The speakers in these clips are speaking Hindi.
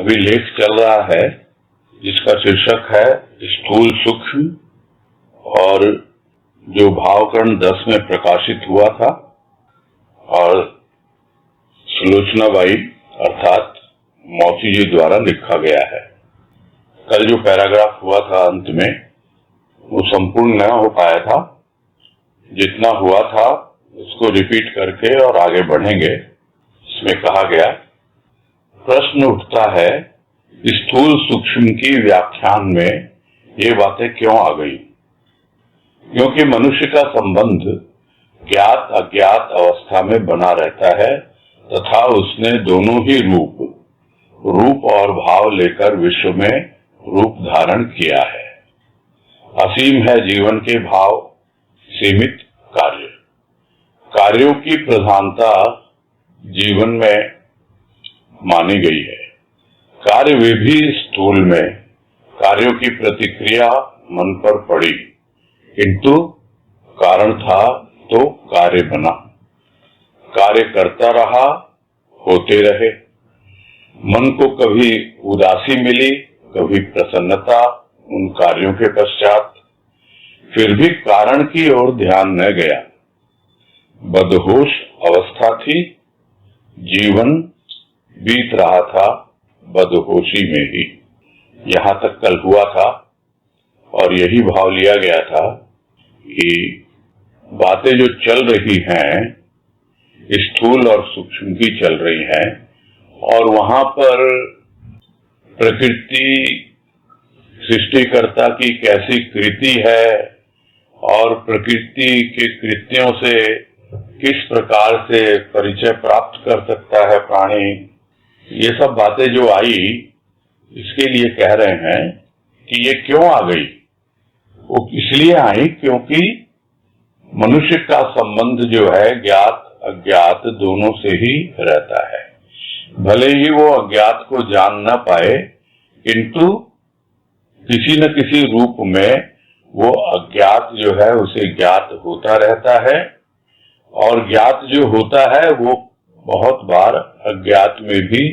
अभी लेख चल रहा है जिसका शीर्षक है स्थूल सूक्ष्म, और जो भावकरण 10 में प्रकाशित हुआ था और सुलोचनाबाई अर्थात मौसी जी द्वारा लिखा गया है। कल जो पैराग्राफ हुआ था अंत में वो संपूर्ण न हो पाया था, जितना हुआ था उसको रिपीट करके और आगे बढ़ेंगे। इसमें कहा गया, प्रश्न उठता है स्थूल सूक्ष्म की व्याख्यान में ये बातें क्यों आ गई? क्योंकि मनुष्य का संबंध ज्ञात अज्ञात अवस्था में बना रहता है तथा उसने दोनों ही रूप और भाव लेकर विश्व में रूप धारण किया है। असीम है जीवन के भाव, सीमित कार्यों की प्रधानता जीवन में मानी गई है। कार्य वे भी स्थूल में कार्यों की प्रतिक्रिया मन पर पड़ी, किंतु कारण था तो कार्य बना। कार्य करता रहा, होते रहे। मन को कभी उदासी मिली, कभी प्रसन्नता उन कार्यों के पश्चात, फिर भी कारण की ओर ध्यान न गया। बदहोश अवस्था थी, जीवन बीत रहा था बदहोशी में ही। यहाँ तक कल हुआ था और यही भाव लिया गया था कि बातें जो चल रही हैं स्थूल और सूक्ष्म की चल रही हैं, और वहां पर प्रकृति सृष्टिकर्ता की कैसी कृति है और प्रकृति के कृत्यों से किस प्रकार से परिचय प्राप्त कर सकता है प्राणी, ये सब बातें जो आई, इसके लिए कह रहे हैं कि ये क्यों आ गई। वो इसलिए आई क्योंकि मनुष्य का संबंध जो है ज्ञात अज्ञात दोनों से ही रहता है। भले ही वो अज्ञात को जान न पाए, किंतु किसी न किसी रूप में वो अज्ञात जो है उसे ज्ञात होता रहता है, और ज्ञात जो होता है वो बहुत बार अज्ञात में भी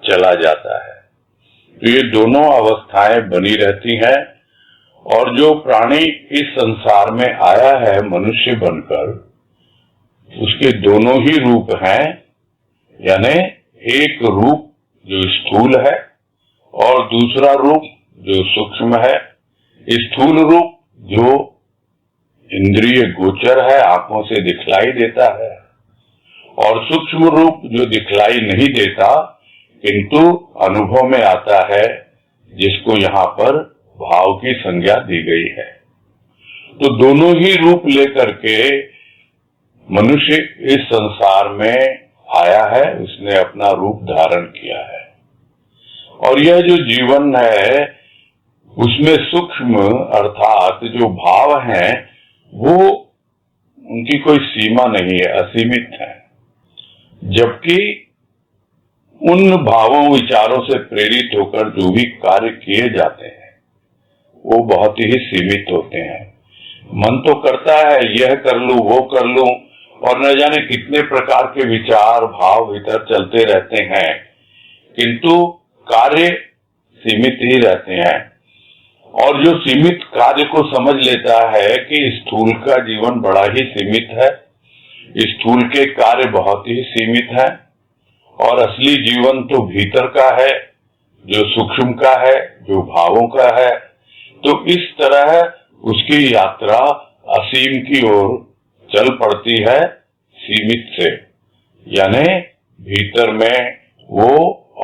चला जाता है। तो ये दोनों अवस्थाएं बनी रहती हैं, और जो प्राणी इस संसार में आया है मनुष्य बनकर, उसके दोनों ही रूप हैं। यानी एक रूप जो स्थूल है और दूसरा रूप जो सूक्ष्म है। स्थूल रूप जो इंद्रिय गोचर है, आंखों से दिखलाई देता है, और सूक्ष्म रूप जो दिखलाई नहीं देता किंतु अनुभव में आता है, जिसको यहाँ पर भाव की संज्ञा दी गई है। तो दोनों ही रूप लेकर के मनुष्य इस संसार में आया है, उसने अपना रूप धारण किया है। और यह जो जीवन है उसमें सूक्ष्म अर्थात जो भाव हैं वो उनकी कोई सीमा नहीं है, असीमित है। जबकि उन भावों विचारों से प्रेरित होकर जो भी कार्य किए जाते हैं वो बहुत ही सीमित होते हैं। मन तो करता है यह कर लूं, वो कर लूं, और न जाने कितने प्रकार के विचार भाव भीतर चलते रहते हैं, किंतु कार्य सीमित ही रहते हैं। और जो सीमित कार्य को समझ लेता है कि स्थूल का जीवन बड़ा ही सीमित है, स्थूल के कार्य बहुत ही सीमित है, और असली जीवन तो भीतर का है, जो सूक्ष्म का है, जो भावों का है। तो इस तरह उसकी यात्रा असीम की ओर चल पड़ती है सीमित से, यानी भीतर में वो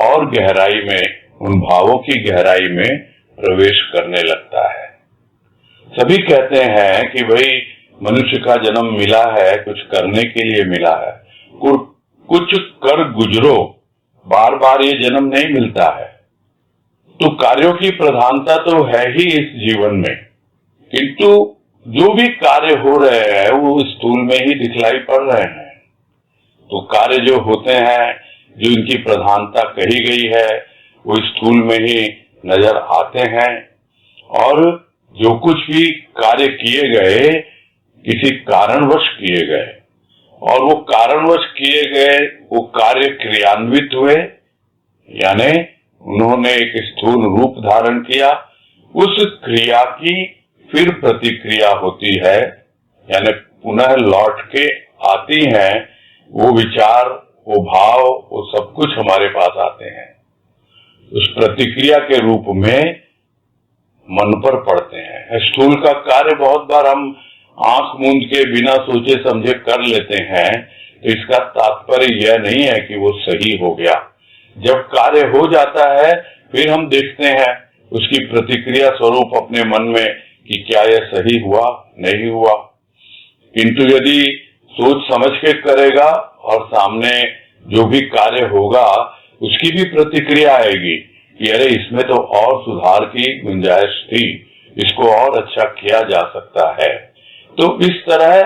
और गहराई में, उन भावों की गहराई में प्रवेश करने लगता है। सभी कहते हैं कि भाई मनुष्य का जन्म मिला है, कुछ करने के लिए मिला है, कुछ कर गुजरो, बार बार ये जन्म नहीं मिलता है। तो कार्यों की प्रधानता तो है ही इस जीवन में, किंतु जो भी कार्य हो रहे हैं वो स्थूल में ही दिखलाई पड़ रहे हैं। तो कार्य जो होते हैं, जो इनकी प्रधानता कही गई है, वो स्थूल में ही नजर आते हैं। और जो कुछ भी कार्य किए गए किसी कारणवश किए गए, और वो कारणवश किए गए वो कार्य क्रियान्वित हुए, यानी उन्होंने एक स्थूल रूप धारण किया, उस क्रिया की फिर प्रतिक्रिया होती है, यानी पुनः लौट के आती हैं वो विचार, वो भाव, वो सब कुछ हमारे पास आते हैं। उस प्रतिक्रिया के रूप में मन पर पड़ते हैं। स्थूल का कार्य बहुत बार हम आंख मूंद के बिना सोचे समझे कर लेते हैं, तो इसका तात्पर्य यह नहीं है कि वो सही हो गया। जब कार्य हो जाता है फिर हम देखते हैं उसकी प्रतिक्रिया स्वरूप अपने मन में कि क्या यह सही हुआ, नहीं हुआ। किंतु यदि सोच समझ के करेगा और सामने जो भी कार्य होगा उसकी भी प्रतिक्रिया आएगी कि अरे इसमें तो और सुधार की गुंजाइश थी, इसको और अच्छा किया जा सकता है। तो इस तरह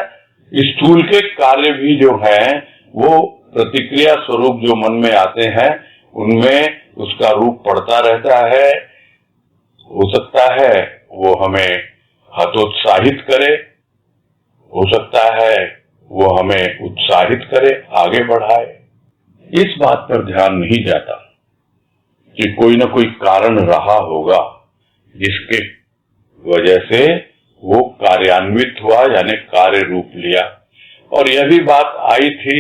स्थूल के कार्य भी जो हैं वो प्रतिक्रिया स्वरूप जो मन में आते हैं उनमें उसका रूप पड़ता रहता है। हो सकता है वो हमें हतोत्साहित करे, हो सकता है वो हमें उत्साहित करे, आगे बढ़ाए। इस बात पर ध्यान नहीं जाता कि कोई न कोई कारण रहा होगा जिसके वजह से वो कार्यान्वित हुआ, यानी कार्य रूप लिया। और यह भी बात आई थी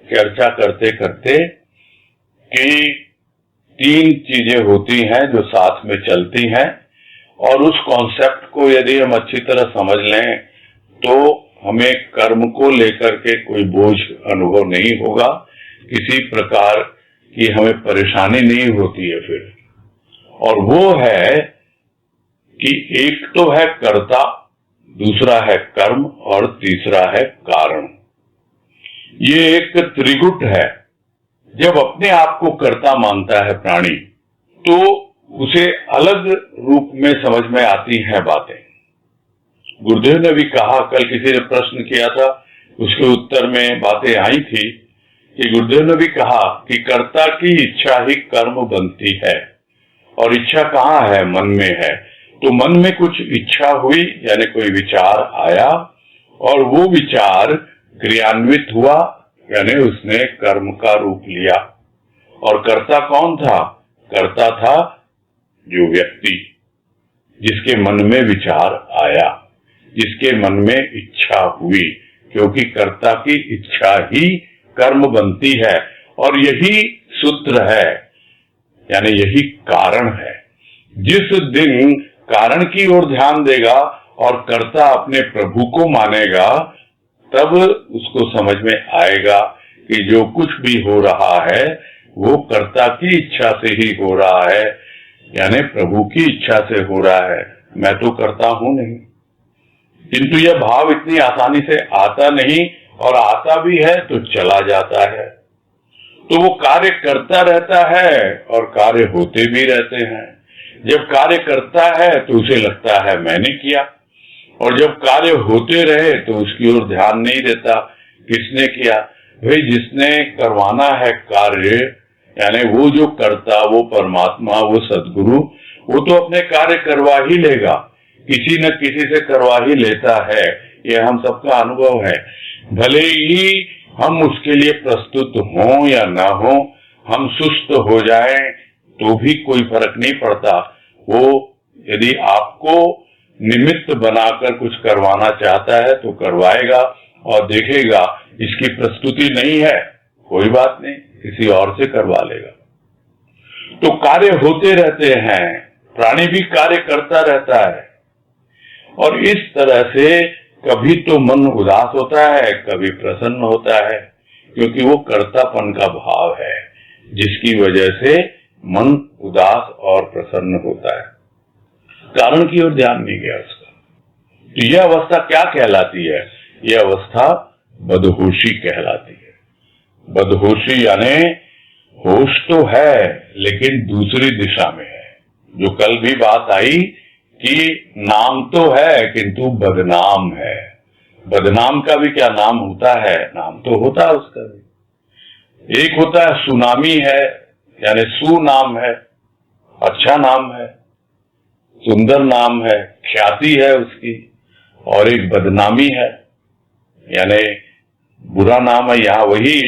चर्चा करते करते कि 3 चीजें होती हैं जो साथ में चलती हैं, और उस कॉन्सेप्ट को यदि हम अच्छी तरह समझ लें तो हमें कर्म को लेकर के कोई बोझ अनुभव नहीं होगा, किसी प्रकार की हमें परेशानी नहीं होती है फिर। और वो है कि एक तो है कर्ता, दूसरा है कर्म और तीसरा है कारण। ये एक त्रिगुट है। जब अपने आप को कर्ता मानता है प्राणी तो उसे अलग रूप में समझ में आती हैं बातें। गुरुदेव ने भी कहा, कल किसी ने प्रश्न किया था उसके उत्तर में बातें आई थी कि गुरुदेव ने भी कहा कि कर्ता की इच्छा ही कर्म बनती है, और इच्छा कहाँ है? मन में है। तो मन में कुछ इच्छा हुई, यानी कोई विचार आया, और वो विचार क्रियान्वित हुआ, यानी उसने कर्म का रूप लिया। और कर्ता कौन था? कर्ता था जो व्यक्ति जिसके मन में विचार आया, जिसके मन में इच्छा हुई, क्योंकि कर्ता की इच्छा ही कर्म बनती है। और यही सूत्र है, यानी यही कारण है। जिस दिन कारण की ओर ध्यान देगा और कर्ता अपने प्रभु को मानेगा, तब उसको समझ में आएगा कि जो कुछ भी हो रहा है वो कर्ता की इच्छा से ही हो रहा है, यानी प्रभु की इच्छा से हो रहा है, मैं तो करता हूं नहीं। किंतु यह भाव इतनी आसानी से आता नहीं, और आता भी है तो चला जाता है। तो वो कार्य करता रहता है और कार्य होते भी रहते हैं। जब कार्य करता है तो उसे लगता है मैंने किया, और जब कार्य होते रहे तो उसकी ओर ध्यान नहीं देता किसने किया। भाई जिसने करवाना है कार्य, यानी वो जो करता, वो परमात्मा, वो सदगुरु, वो तो अपने कार्य करवा ही लेगा, किसी न किसी से करवा ही लेता है। यह हम सबका अनुभव है। भले ही हम उसके लिए प्रस्तुत हों या ना हो, हम सुस्त हो जाएं तो भी कोई फर्क नहीं पड़ता। वो यदि आपको निमित्त बनाकर कुछ करवाना चाहता है तो करवाएगा, और देखेगा इसकी प्रस्तुति नहीं है, कोई बात नहीं, किसी और से करवा लेगा। तो कार्य होते रहते हैं, प्राणी भी कार्य करता रहता है। और इस तरह से कभी तो मन उदास होता है, कभी प्रसन्न होता है, क्योंकि वो कर्तापन का भाव है जिसकी वजह से मन उदास और प्रसन्न होता है। कारण की ओर ध्यान नहीं गया उसका। तो यह अवस्था क्या कहलाती है? यह अवस्था बदहोशी कहलाती है। बदहोशी यानी होश तो है लेकिन दूसरी दिशा में है। जो कल भी बात आई कि नाम तो है किंतु बदनाम है। बदनाम का भी क्या नाम होता है? नाम तो होता है उसका भी। एक होता है सुनामी है, यानी सुनाम है, अच्छा नाम है, सुंदर नाम है, ख्याति है उसकी। और एक बदनामी है, यानी बुरा नाम है। यहाँ वही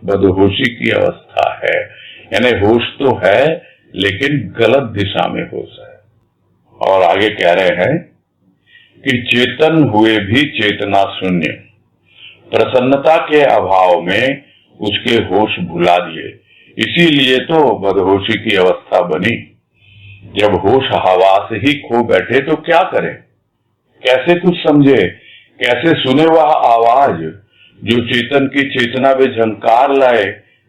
बदहोशी की अवस्था है, यानी होश तो है लेकिन गलत दिशा में होश है। और आगे कह रहे हैं कि चेतन हुए भी चेतना शून्य, प्रसन्नता के अभाव में उसके होश भुला दिए, इसीलिए तो बदहोशी की अवस्था बनी। जब होश हवास ही खो बैठे तो क्या करें, कैसे कुछ समझे, कैसे सुने वह आवाज जो चेतन की चेतना में झंकार लाए,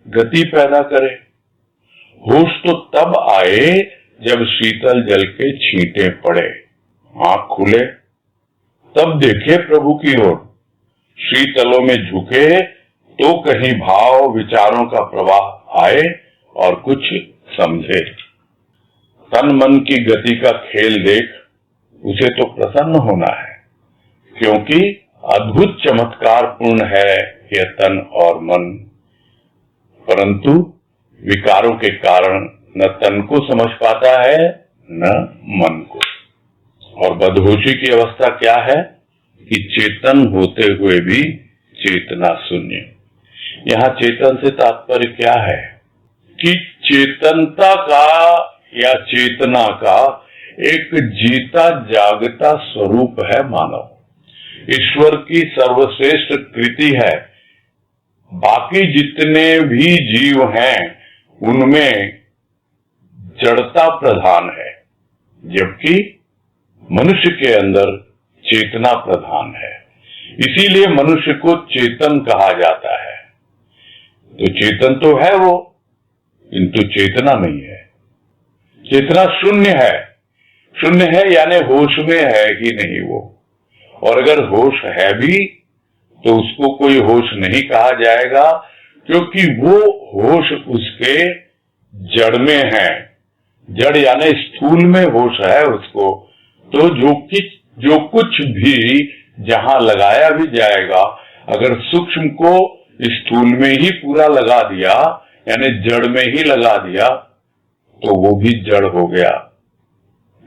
गति पैदा करे। होश तो तब आए जब शीतल जल के छींटे पड़े, आंख खुले, तब देखे प्रभु की ओर, शीतलों में झुके तो कहीं भाव विचारों का प्रवाह आए और कुछ समझे। तन मन की गति का खेल देख उसे तो प्रसन्न होना है, क्योंकि अद्भुत चमत्कार पूर्ण है यह तन और मन। परंतु विकारों के कारण न तन को समझ पाता है न मन को। और बदहोशी की अवस्था क्या है कि चेतन होते हुए भी चेतना शून्य। यहाँ चेतन से तात्पर्य क्या है कि चेतनता का या चेतना का एक जीता जागता स्वरूप है मानव, ईश्वर की सर्वश्रेष्ठ कृति है। बाकी जितने भी जीव हैं उनमें जड़ता प्रधान है, जबकि मनुष्य के अंदर चेतना प्रधान है। इसीलिए मनुष्य को चेतन कहा जाता है। तो चेतन तो है वो, किंतु चेतना नहीं है। चेतना शून्य है। शून्य है यानी होश में है कि नहीं वो। और अगर होश है भी तो उसको कोई होश नहीं कहा जाएगा, क्योंकि वो होश उसके जड़ में है। जड़ यानी स्थूल में होश है उसको। तो जो कुछ भी जहां लगाया भी जाएगा, अगर सूक्ष्म को स्थूल में ही पूरा लगा दिया यानी जड़ में ही लगा दिया तो वो भी जड़ हो गया।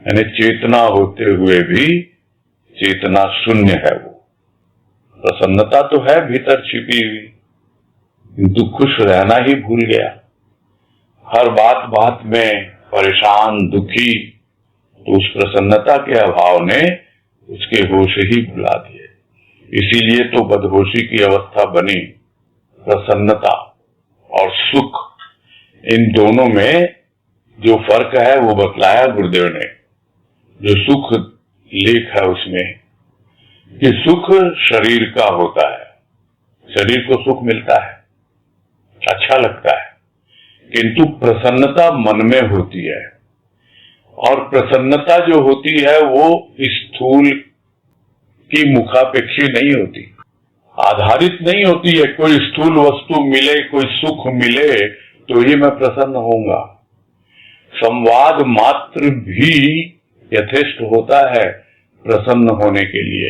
यानी चेतना होते हुए भी चेतना शून्य है वो। प्रसन्नता तो है भीतर छिपी हुई, किंतु खुश रहना ही भूल गया। हर बात बात में परेशान दुखी, तो उस प्रसन्नता के अभाव ने उसके होश ही भुला दिए। इसीलिए तो बदहोशी की अवस्था बनी। प्रसन्नता और सुख, इन दोनों में जो फर्क है वो बतलाया गुरुदेव ने। जो सुख लेख है उसमें कि सुख शरीर का होता है, शरीर को सुख मिलता है, अच्छा लगता है, किंतु प्रसन्नता मन में होती है। और प्रसन्नता जो होती है वो स्थूल की मुखापेक्षी नहीं होती, आधारित नहीं होती है। कोई स्थूल वस्तु मिले, कोई सुख मिले तो ही मैं प्रसन्न होऊंगा। संवाद मात्र भी यथेष्ट होता है प्रसन्न होने के लिए।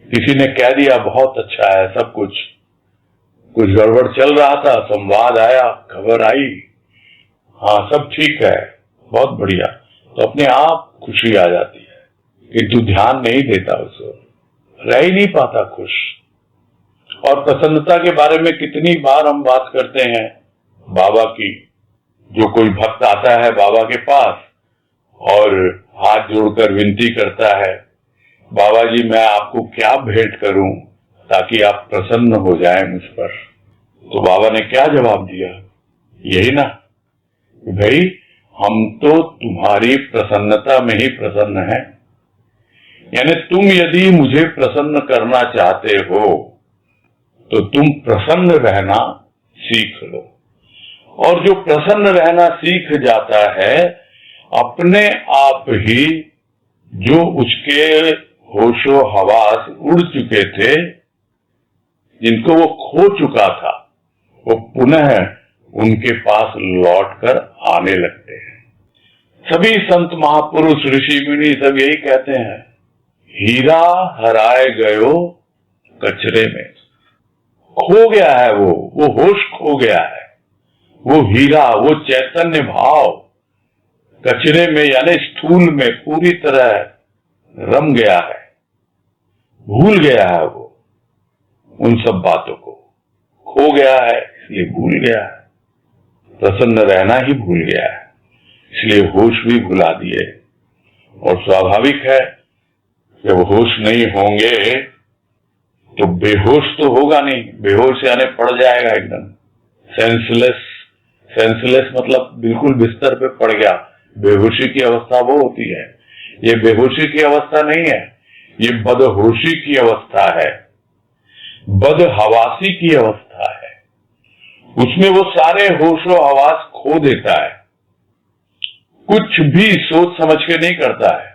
किसी ने कह दिया बहुत अच्छा है सब कुछ गड़बड़ चल रहा था, संवाद आया, खबर आई, हाँ सब ठीक है, बहुत बढ़िया, तो अपने आप खुशी आ जाती है। किंतु ध्यान नहीं देता, उसको रह ही नहीं पाता खुश। और प्रसन्नता के बारे में कितनी बार हम बात करते हैं बाबा की। जो कोई भक्त आता है बाबा के पास और हाथ जोड़कर विनती करता है, बाबा जी मैं आपको क्या भेंट करूं ताकि आप प्रसन्न हो जाएं मुझ पर, तो बाबा ने क्या जवाब दिया, यही ना कि भाई हम तो तुम्हारी प्रसन्नता में ही प्रसन्न हैं। यानी तुम यदि मुझे प्रसन्न करना चाहते हो तो तुम प्रसन्न रहना सीख लो। और जो प्रसन्न रहना सीख जाता है, अपने आप ही जो उसके होशो हवास उड़ चुके थे, जिनको वो खो चुका था, वो पुनः उनके पास लौटकर आने लगते हैं। सभी संत महापुरुष ऋषि मुनि सब यही कहते हैं, हीरा हराए गयो कचरे में। खो गया है वो होश खो गया है, वो हीरा, वो चैतन्य भाव कचरे में यानी स्थूल में पूरी तरह रम गया है, भूल गया है। वो उन सब बातों को खो गया है, इसलिए भूल गया है। प्रसन्न रहना ही भूल गया है, इसलिए होश भी भुला दिए। और स्वाभाविक है, जब होश नहीं होंगे तो बेहोश तो होगा नहीं, बेहोश यानी पड़ जाएगा एकदम, सेंसलेस मतलब बिल्कुल बिस्तर पे पड़ गया। बेहोशी की अवस्था वो होती है, ये बेहोशी की अवस्था नहीं है, ये बदहोशी की अवस्था है, बदहवासी की अवस्था है। उसमें वो सारे होशो हवास खो देता है, कुछ भी सोच समझ के नहीं करता है,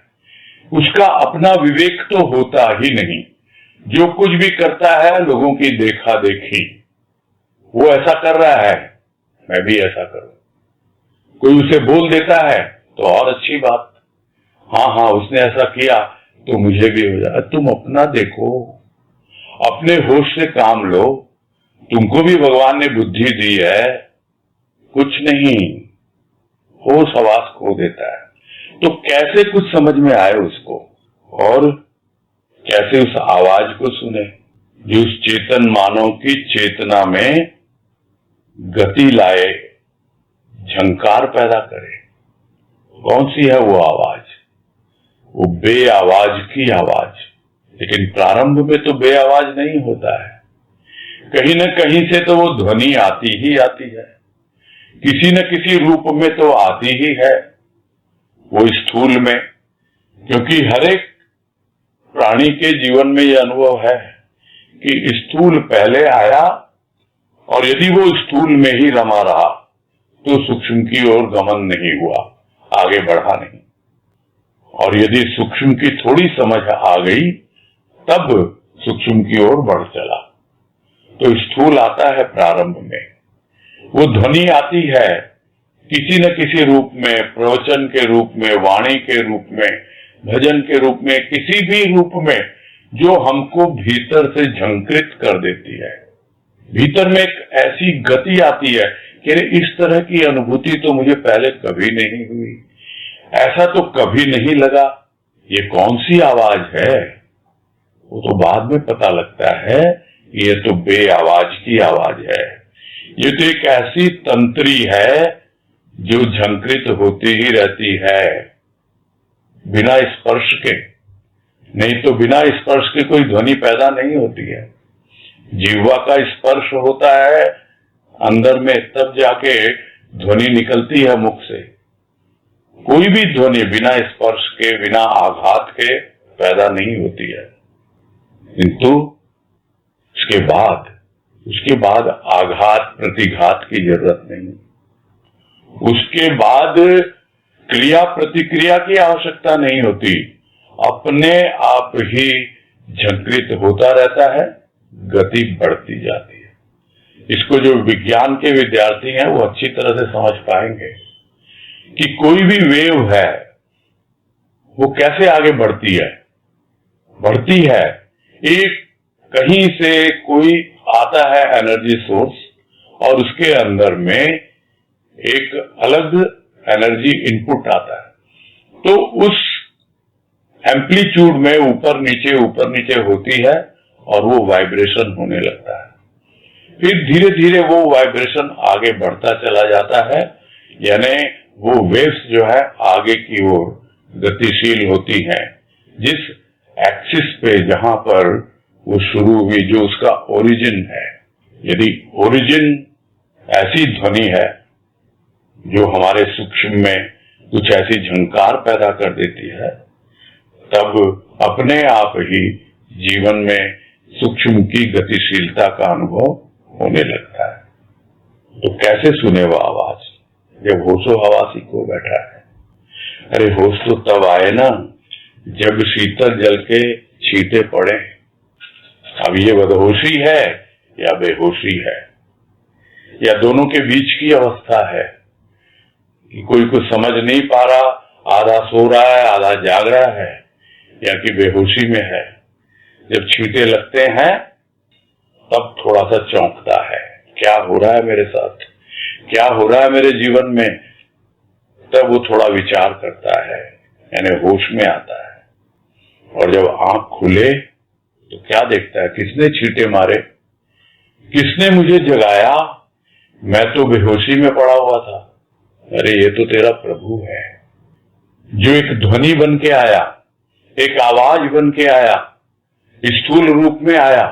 उसका अपना विवेक तो होता ही नहीं। जो कुछ भी करता है लोगों की देखा देखी, वो ऐसा कर रहा है मैं भी ऐसा करूं, कोई उसे बोल देता है तो और अच्छी बात, हाँ उसने ऐसा किया तो मुझे भी हो जाए। तुम अपना देखो, अपने होश से काम लो, तुमको भी भगवान ने बुद्धि दी है, कुछ नहीं, होश हवास खो देता है। तो कैसे कुछ समझ में आए उसको, और कैसे उस आवाज को सुने जो उस चेतन मानव की चेतना में गति लाए, झंकार पैदा करे। कौन सी है वो आवाज? वो बे आवाज की आवाज। लेकिन प्रारंभ में तो बे आवाज नहीं होता है, कहीं न कहीं से तो वो ध्वनि आती ही आती है, किसी न किसी रूप में तो आती ही है। वो स्थूल में, क्योंकि हर एक प्राणी के जीवन में यह अनुभव है कि स्थूल पहले आया, और यदि वो स्थूल में ही रमा रहा तो सूक्ष्म की ओर गमन नहीं हुआ, आगे बढ़ा नहीं। और यदि सूक्ष्म की थोड़ी समझ आ गई तब सूक्ष्म की ओर बढ़ चला। तो स्थूल आता है प्रारंभ में, वो ध्वनि आती है किसी न किसी रूप में, प्रवचन के रूप में, वाणी के रूप में, भजन के रूप में, किसी भी रूप में, जो हमको भीतर से झंकृत कर देती है। भीतर में एक ऐसी गति आती है कि इस तरह की अनुभूति तो मुझे पहले कभी नहीं हुई, ऐसा तो कभी नहीं लगा, ये कौन सी आवाज है? वो तो बाद में पता लगता है ये तो बे आवाज की आवाज है। ये तो एक ऐसी तंत्री है जो झंकृत होती ही रहती है बिना स्पर्श के, नहीं तो बिना स्पर्श के कोई ध्वनि पैदा नहीं होती है। जीवा का स्पर्श होता है अंदर में, तब जाके ध्वनि निकलती है मुख से। कोई भी ध्वनि बिना स्पर्श के, बिना आघात के पैदा नहीं होती है। किंतु उसके बाद आघात प्रतिघात की जरूरत नहीं, उसके बाद क्रिया प्रतिक्रिया की आवश्यकता नहीं होती, अपने आप ही झंकृत होता रहता है, गति बढ़ती जाती है। इसको जो विज्ञान के विद्यार्थी हैं वो अच्छी तरह से समझ पाएंगे कि कोई भी वेव है वो कैसे आगे बढ़ती है। एक कहीं से कोई आता है एनर्जी सोर्स, और उसके अंदर में एक अलग एनर्जी इनपुट आता है, तो उस एम्पलीट्यूड में ऊपर नीचे होती है और वो वाइब्रेशन होने लगता है। फिर धीरे धीरे वो वाइब्रेशन आगे बढ़ता चला जाता है, यानी वो वेव्स जो है आगे की ओर गतिशील होती हैं। जिस एक्सिस पे, जहां पर वो शुरू हुई, जो उसका ओरिजिन है, यदि ओरिजिन ऐसी ध्वनि है जो हमारे सूक्ष्म में कुछ ऐसी झंकार पैदा कर देती है, तब अपने आप ही जीवन में सूक्ष्म की गतिशीलता का अनुभव होने लगता है। तो कैसे सुने वो आवाज जब होशो हवासी को बैठा है? अरे होश तो तब आए ना जब शीतल जल के छींटे पड़े। अब ये बदहोशी है या बेहोशी है, या दोनों के बीच की अवस्था है कि कोई कुछ समझ नहीं पा रहा, आधा सो रहा है आधा जाग रहा है, या कि बेहोशी में है। जब छींटे लगते हैं तब थोड़ा सा चौंकता है, क्या हो रहा है मेरे साथ, क्या हो रहा है मेरे जीवन में। तब वो थोड़ा विचार करता है, यानी होश में आता है। और जब आंख खुले तो क्या देखता है, किसने छींटे मारे, किसने मुझे जगाया, मैं तो बेहोशी में पड़ा हुआ था। अरे ये तो तेरा प्रभु है, जो एक ध्वनि बन के आया, एक आवाज बन के आया, स्थूल रूप में आया,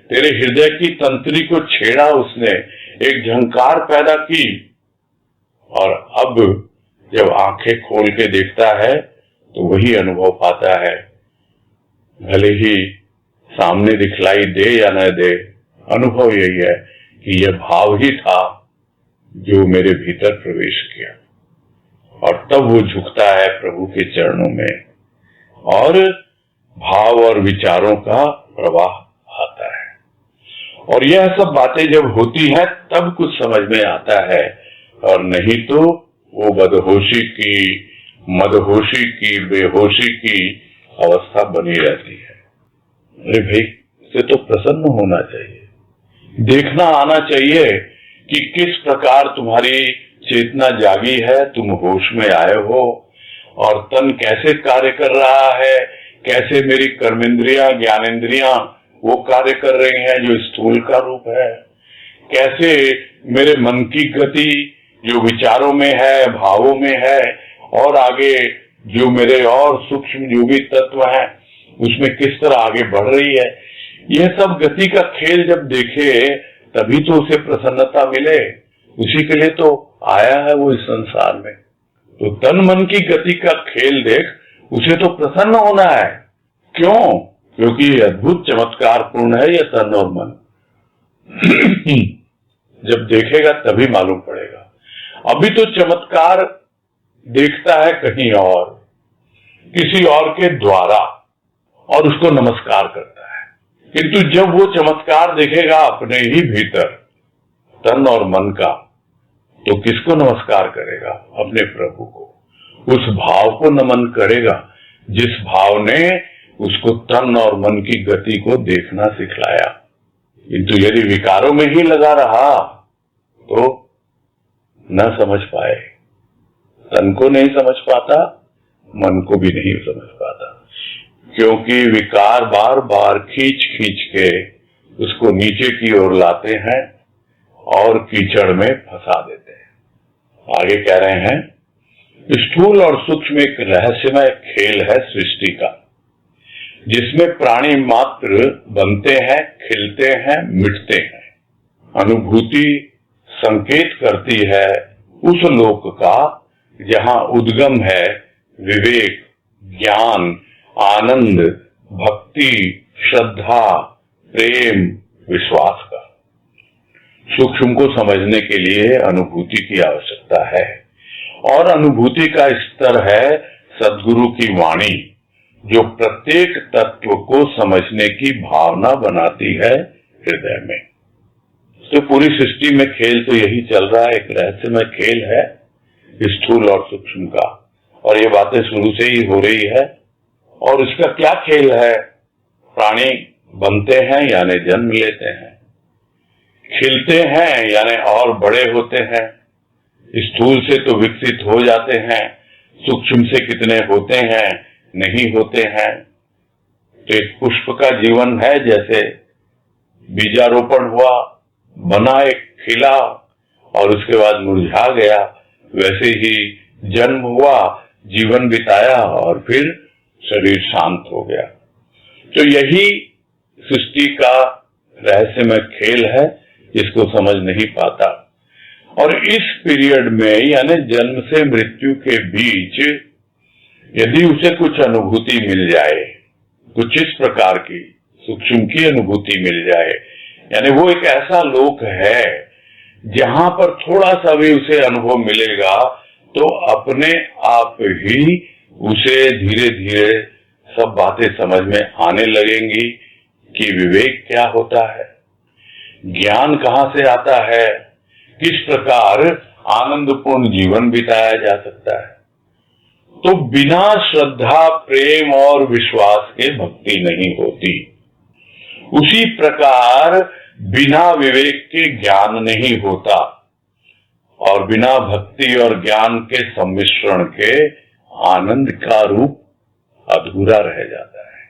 तेरे हृदय की तंत्री को छेड़ा उसने, एक झंकार पैदा की, और अब जब आंखें खोल के देखता है तो वही अनुभव पाता है। भले ही सामने दिखलाई दे या न दे, अनुभव यही है कि यह भाव ही था जो मेरे भीतर प्रवेश किया। और तब वो झुकता है प्रभु के चरणों में, और भाव और विचारों का प्रवाह आता है। और यह सब बातें जब होती हैं तब कुछ समझ में आता है, और नहीं तो वो बदहोशी की, मदहोशी की, बेहोशी की अवस्था बनी रहती है। अरे भाई, इसे तो प्रसन्न होना चाहिए, देखना आना चाहिए कि किस प्रकार तुम्हारी चेतना जागी है, तुम होश में आए हो, और तन कैसे कार्य कर रहा है, कैसे मेरी कर्मेंद्रियां, ज्ञानेंद्रियां वो कार्य कर रही हैं जो स्थूल का रूप है, कैसे मेरे मन की गति जो विचारों में है, भावों में है, और आगे जो मेरे और सूक्ष्म जो भी तत्व हैं उसमें किस तरह आगे बढ़ रही है। यह सब गति का खेल जब देखे तभी तो उसे प्रसन्नता मिले, उसी के लिए तो आया है वो इस संसार में। तो तन मन की गति का खेल देख, उसे तो प्रसन्न होना है। क्यों? क्योंकि अद्भुत चमत्कार पूर्ण है यह तन और मन। जब देखेगा तभी मालूम पड़ेगा। अभी तो चमत्कार देखता है कहीं और, किसी और के द्वारा, और उसको नमस्कार करता है। किंतु जब वो चमत्कार देखेगा अपने ही भीतर, तन और मन का, तो किसको नमस्कार करेगा? अपने प्रभु को। उस भाव को नमन करेगा जिस भाव ने उसको तन और मन की गति को देखना सिखलाया। किंतु यदि विकारों में ही लगा रहा तो न समझ पाए, तन को नहीं समझ पाता, मन को भी नहीं समझ पाता, क्योंकि विकार बार बार खींच खींच के उसको नीचे की ओर लाते हैं और कीचड़ में फंसा देते हैं। आगे कह रहे हैं, स्थूल और सूक्ष्म एक रहस्यमय खेल है सृष्टि का, जिसमें प्राणी मात्र बनते हैं, खिलते हैं, मिटते हैं। अनुभूति संकेत करती है उस लोक का जहां उद्गम है विवेक, ज्ञान, आनंद, भक्ति, श्रद्धा, प्रेम, विश्वास का। सूक्ष्म को समझने के लिए अनुभूति की आवश्यकता है, और अनुभूति का स्तर है सद्गुरु की वाणी, जो प्रत्येक तत्व को समझने की भावना बनाती है हृदय में। तो पूरी सृष्टि में खेल तो यही चल रहा है, एक रहस्यमय खेल है स्थूल और सूक्ष्म का, और ये बातें शुरू से ही हो रही है। और इसका क्या खेल है? प्राणी बनते हैं यानी जन्म लेते हैं, खिलते हैं यानी और बड़े होते हैं, स्थूल से तो विकसित हो जाते हैं, सूक्ष्म से कितने होते हैं, नहीं होते हैं। तो एक पुष्प का जीवन है, जैसे बीजारोपण हुआ, बना, एक खिला और उसके बाद मुरझा गया, वैसे ही जन्म हुआ, जीवन बिताया और फिर शरीर शांत हो गया। तो यही सृष्टि का रहस्यमय खेल है जिसको समझ नहीं पाता। और इस पीरियड में यानी जन्म से मृत्यु के बीच यदि उसे कुछ अनुभूति मिल जाए, कुछ इस प्रकार की सूक्ष्म की अनुभूति मिल जाए, यानी वो एक ऐसा लोक है जहां पर थोड़ा सा भी उसे अनुभव मिलेगा तो अपने आप ही उसे धीरे धीरे सब बातें समझ में आने लगेंगी कि विवेक क्या होता है, ज्ञान कहां से आता है, किस प्रकार आनंदपूर्ण जीवन बिताया जा सकता है। तो बिना श्रद्धा, प्रेम और विश्वास के भक्ति नहीं होती। उसी प्रकार बिना विवेक के ज्ञान नहीं होता, और बिना भक्ति और ज्ञान के सम्मिश्रण के आनंद का रूप अधूरा रह जाता है।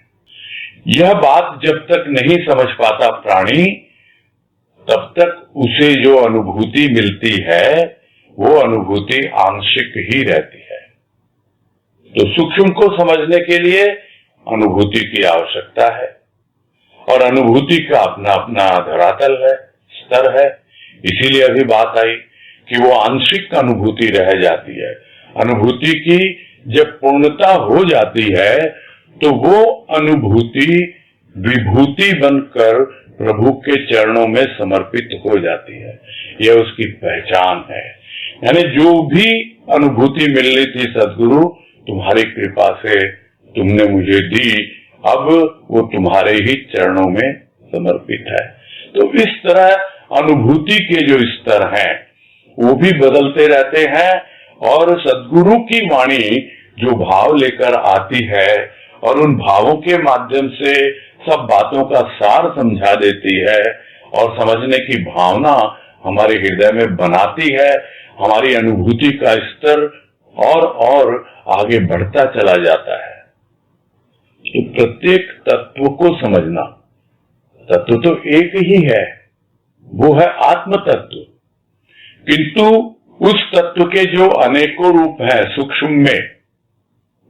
यह बात जब तक नहीं समझ पाता प्राणी, तब तक उसे जो अनुभूति मिलती है वो अनुभूति आंशिक ही रहती है। तो सूक्ष्म को समझने के लिए अनुभूति की आवश्यकता है, और अनुभूति का अपना अपना धरातल है, स्तर है। इसीलिए अभी बात आई कि वो आंशिक अनुभूति रह जाती है। अनुभूति की जब पूर्णता हो जाती है तो वो अनुभूति विभूति बनकर प्रभु के चरणों में समर्पित हो जाती है। यह उसकी पहचान है। यानी जो भी अनुभूति मिलनी थी सदगुरु तुम्हारी कृपा से तुमने मुझे दी, अब वो तुम्हारे ही चरणों में समर्पित है। तो इस तरह अनुभूति के जो स्तर हैं वो भी बदलते रहते हैं, और सदगुरु की वाणी जो भाव लेकर आती है और उन भावों के माध्यम से सब बातों का सार समझा देती है और समझने की भावना हमारे हृदय में बनाती है, हमारी अनुभूति का स्तर और आगे बढ़ता चला जाता है। तो प्रत्येक तत्व को समझना, तत्व तो एक ही है, वो है आत्म तत्व, किंतु उस तत्व के जो अनेकों रूप हैं सूक्ष्म में,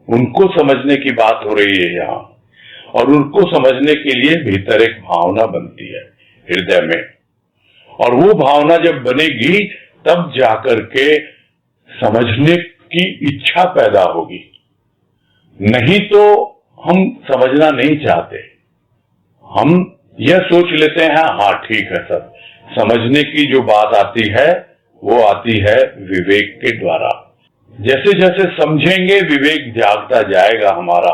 उनको समझने की बात हो रही है यहाँ। और उनको समझने के लिए भीतर एक भावना बनती है हृदय में, और वो भावना जब बनेगी तब जाकर के समझने की इच्छा पैदा होगी। नहीं तो हम समझना नहीं चाहते, हम यह सोच लेते हैं हाँ ठीक है सब। समझने की जो बात आती है वो आती है विवेक के द्वारा। जैसे जैसे समझेंगे विवेक जागता जाएगा हमारा,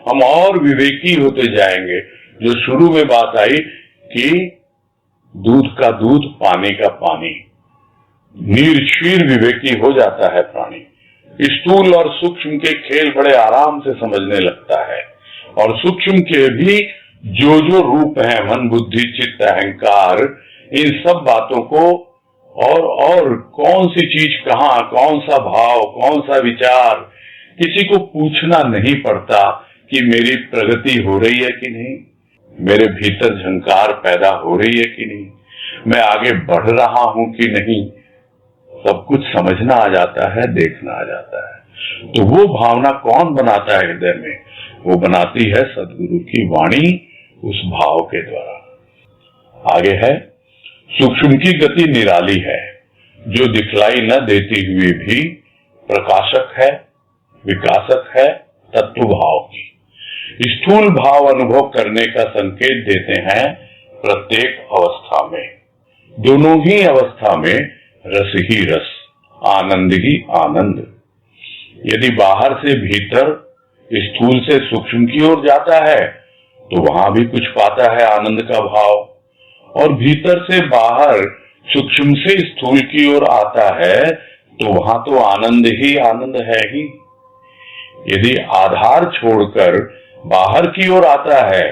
हम और विवेकी होते जाएंगे। जो शुरू में बात आई कि दूध का दूध, पानी का पानी, निर्क्षीर विवेकी हो जाता है प्राणी। स्थूल और सूक्ष्म के खेल बड़े आराम से समझने लगता है, और सूक्ष्म के भी जो जो रूप हैं, मन बुद्धि चित्त अहंकार, इन सब बातों को और कौन सी चीज कहाँ, कौन सा भाव, कौन सा विचार, किसी को पूछना नहीं पड़ता कि मेरी प्रगति हो रही है कि नहीं, मेरे भीतर झंकार पैदा हो रही है कि नहीं, मैं आगे बढ़ रहा हूं कि नहीं, सब कुछ समझना आ जाता है, देखना आ जाता है। तो वो भावना कौन बनाता है हृदय में? वो बनाती है सदगुरु की वाणी उस भाव के द्वारा। आगे है, सूक्ष्म की गति निराली है, जो दिखलाई न देती हुई भी प्रकाशक है, विकासक है तत्व भाव की। स्थूल भाव अनुभव करने का संकेत देते हैं प्रत्येक अवस्था में। दोनों ही अवस्था में रस ही रस, आनंद ही आनंद। यदि बाहर से भीतर, स्थूल से सूक्ष्म की ओर जाता है तो वहां भी कुछ पाता है आनंद का भाव, और भीतर से बाहर सूक्ष्म से स्थूल की ओर आता है तो वहां तो आनंद ही आनंद है ही। यदि आधार छोड़कर बाहर की ओर आता है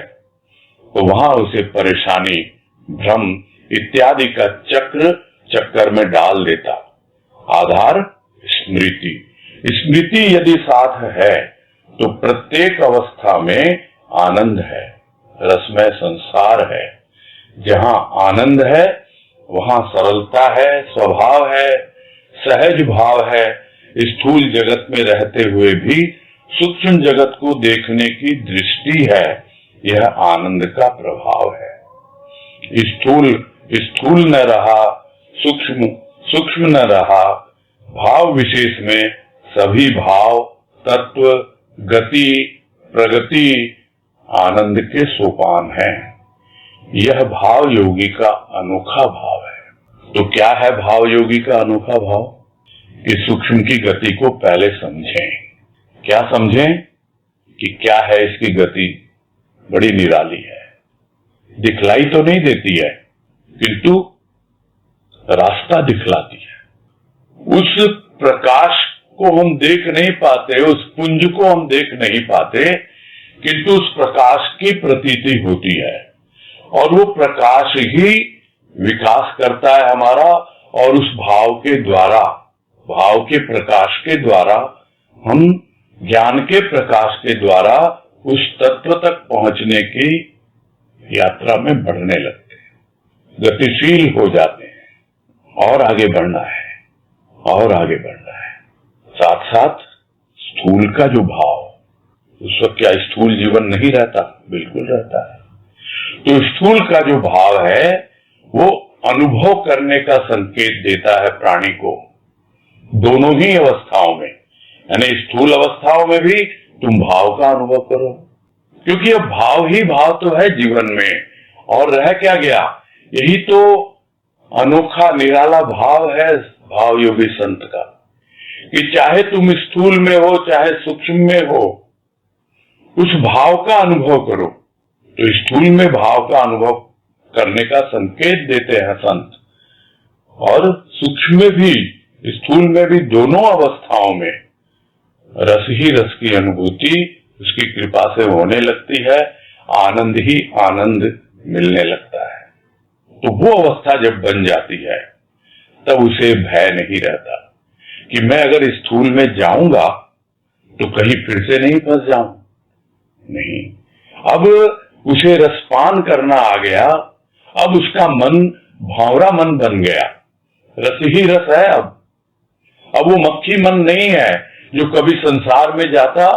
तो वहां उसे परेशानी, भ्रम इत्यादि का चक्कर में डाल देता। आधार स्मृति, स्मृति यदि साथ है तो प्रत्येक अवस्था में आनंद है, रसमय संसार है। जहां आनंद है वहां सरलता है, स्वभाव है, सहज भाव है। स्थूल जगत में रहते हुए भी सूक्ष्म जगत को देखने की दृष्टि है, यह आनंद का प्रभाव है। स्थूल न रहा, सूक्ष्म न रहा, भाव विशेष में सभी भाव, तत्व, गति, प्रगति आनंद के सोपान हैं। यह भाव योगी का अनोखा भाव है। तो क्या है भाव योगी का अनोखा भाव? कि सूक्ष्म की गति को पहले समझें। क्या समझें? कि क्या है इसकी गति, बड़ी निराली है, दिखलाई तो नहीं देती है किंतु रास्ता दिखलाती है। उस प्रकाश को हम देख नहीं पाते, उस पुंज को हम देख नहीं पाते, किंतु उस प्रकाश की प्रतीति होती है, और वो प्रकाश ही विकास करता है हमारा। और उस भाव के द्वारा, भाव के प्रकाश के द्वारा, हम ज्ञान के प्रकाश के द्वारा उस तत्व तक पहुंचने की यात्रा में बढ़ने लगते हैं, गतिशील हो जाते हैं। और आगे बढ़ना है, और आगे बढ़ना है। साथ साथ स्थूल का जो भाव, उस वक्त क्या स्थूल जीवन नहीं रहता? बिल्कुल रहता है। तो स्थूल का जो भाव है वो अनुभव करने का संकेत देता है प्राणी को, दोनों ही अवस्थाओं में। यानी स्थूल अवस्थाओं में भी तुम भाव का अनुभव करो, क्योंकि अब भाव ही भाव तो है जीवन में। और रह क्या गया? यही तो अनोखा निराला भाव है भाव योगी संत का, कि चाहे तुम स्थूल में हो चाहे सूक्ष्म में हो, उस भाव का अनुभव करो। तो स्थूल में भाव का अनुभव करने का संकेत देते हैं संत, और सूक्ष्म में भी स्थूल में भी दोनों अवस्थाओं में रस ही रस की अनुभूति उसकी कृपा से होने लगती है, आनंद ही आनंद मिलने लगता है। तो वो अवस्था जब बन जाती है तब उसे भय नहीं रहता कि मैं अगर स्थूल में जाऊंगा तो कहीं फिर से नहीं फंस जाऊं। नहीं, अब उसे रसपान करना आ गया, अब उसका मन भावरा मन बन गया, रस ही रस है। अब वो मक्खी मन नहीं है जो कभी संसार में जाता,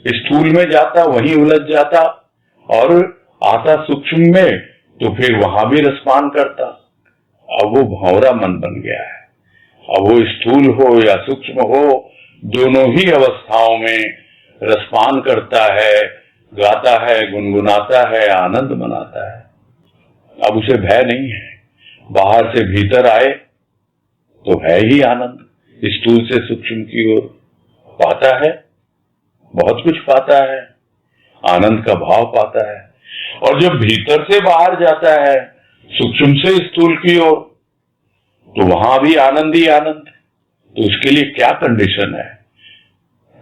स्थूल में जाता, वहीं उलझ जाता, और आता सूक्ष्म में तो फिर वहां भी रसपान करता। अब वो भंवरा मन बन गया है। अब वो स्थूल हो या सूक्ष्म हो, दोनों ही अवस्थाओं में रसपान करता है, गाता है, गुनगुनाता है, आनंद मनाता है। अब उसे भय नहीं है। बाहर से भीतर आए तो है ही आनंद, स्थूल से सूक्ष्म की ओर पाता है, बहुत कुछ पाता है, आनंद का भाव पाता है। और जब भीतर से बाहर जाता है, सूक्ष्म से स्थूल की ओर, तो वहां भी आनंद ही आनंद। तो उसके लिए क्या कंडीशन है?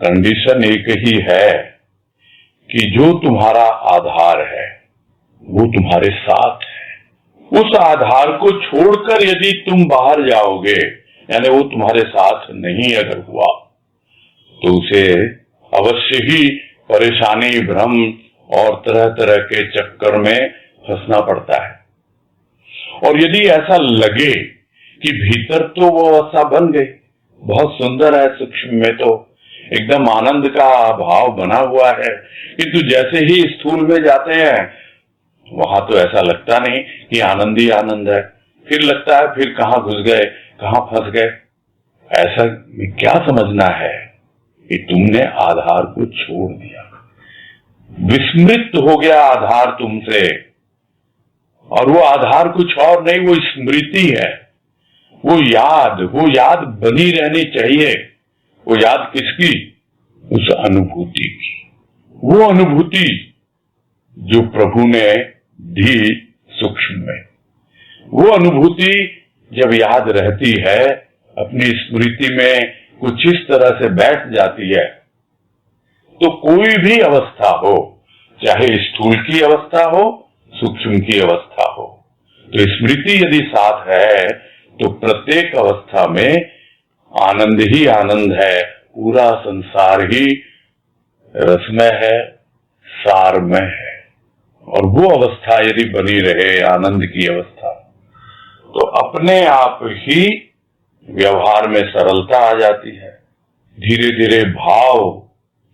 कंडीशन एक ही है कि जो तुम्हारा आधार है वो तुम्हारे साथ है। उस आधार को छोड़कर यदि तुम बाहर जाओगे, यानी वो तुम्हारे साथ नहीं अगर हुआ, तो उसे अवश्य ही परेशानी, भ्रम और तरह तरह के चक्कर में फंसना पड़ता है। और यदि ऐसा लगे कि भीतर तो वो अवस्था बन गई, बहुत सुंदर है, सूक्ष्म में तो एकदम आनंद का भाव बना हुआ है, किंतु जैसे ही स्थूल में जाते हैं वहां तो ऐसा लगता नहीं कि आनंद ही आनंद है। फिर लगता है फिर कहाँ घुस गए, कहाँ फंस गए। ऐसा क्या समझना है कि तुमने आधार को छोड़ दिया, विस्मृत हो गया आधार तुमसे। और वो आधार कुछ और नहीं, वो स्मृति है, वो याद बनी रहनी चाहिए। वो याद किसकी? उस अनुभूति की। वो अनुभूति जो प्रभु ने दी सूक्ष्म में, वो अनुभूति जब याद रहती है, अपनी स्मृति में कुछ इस तरह से बैठ जाती है, तो कोई भी अवस्था हो, चाहे स्थूल की अवस्था हो, सूक्ष्म की अवस्था हो, तो स्मृति यदि साथ है तो प्रत्येक अवस्था में आनंद ही आनंद है। पूरा संसार ही रसमय है, सारमय है। और वो अवस्था यदि बनी रहे, आनंद की अवस्था, तो अपने आप ही व्यवहार में सरलता आ जाती है। धीरे धीरे भाव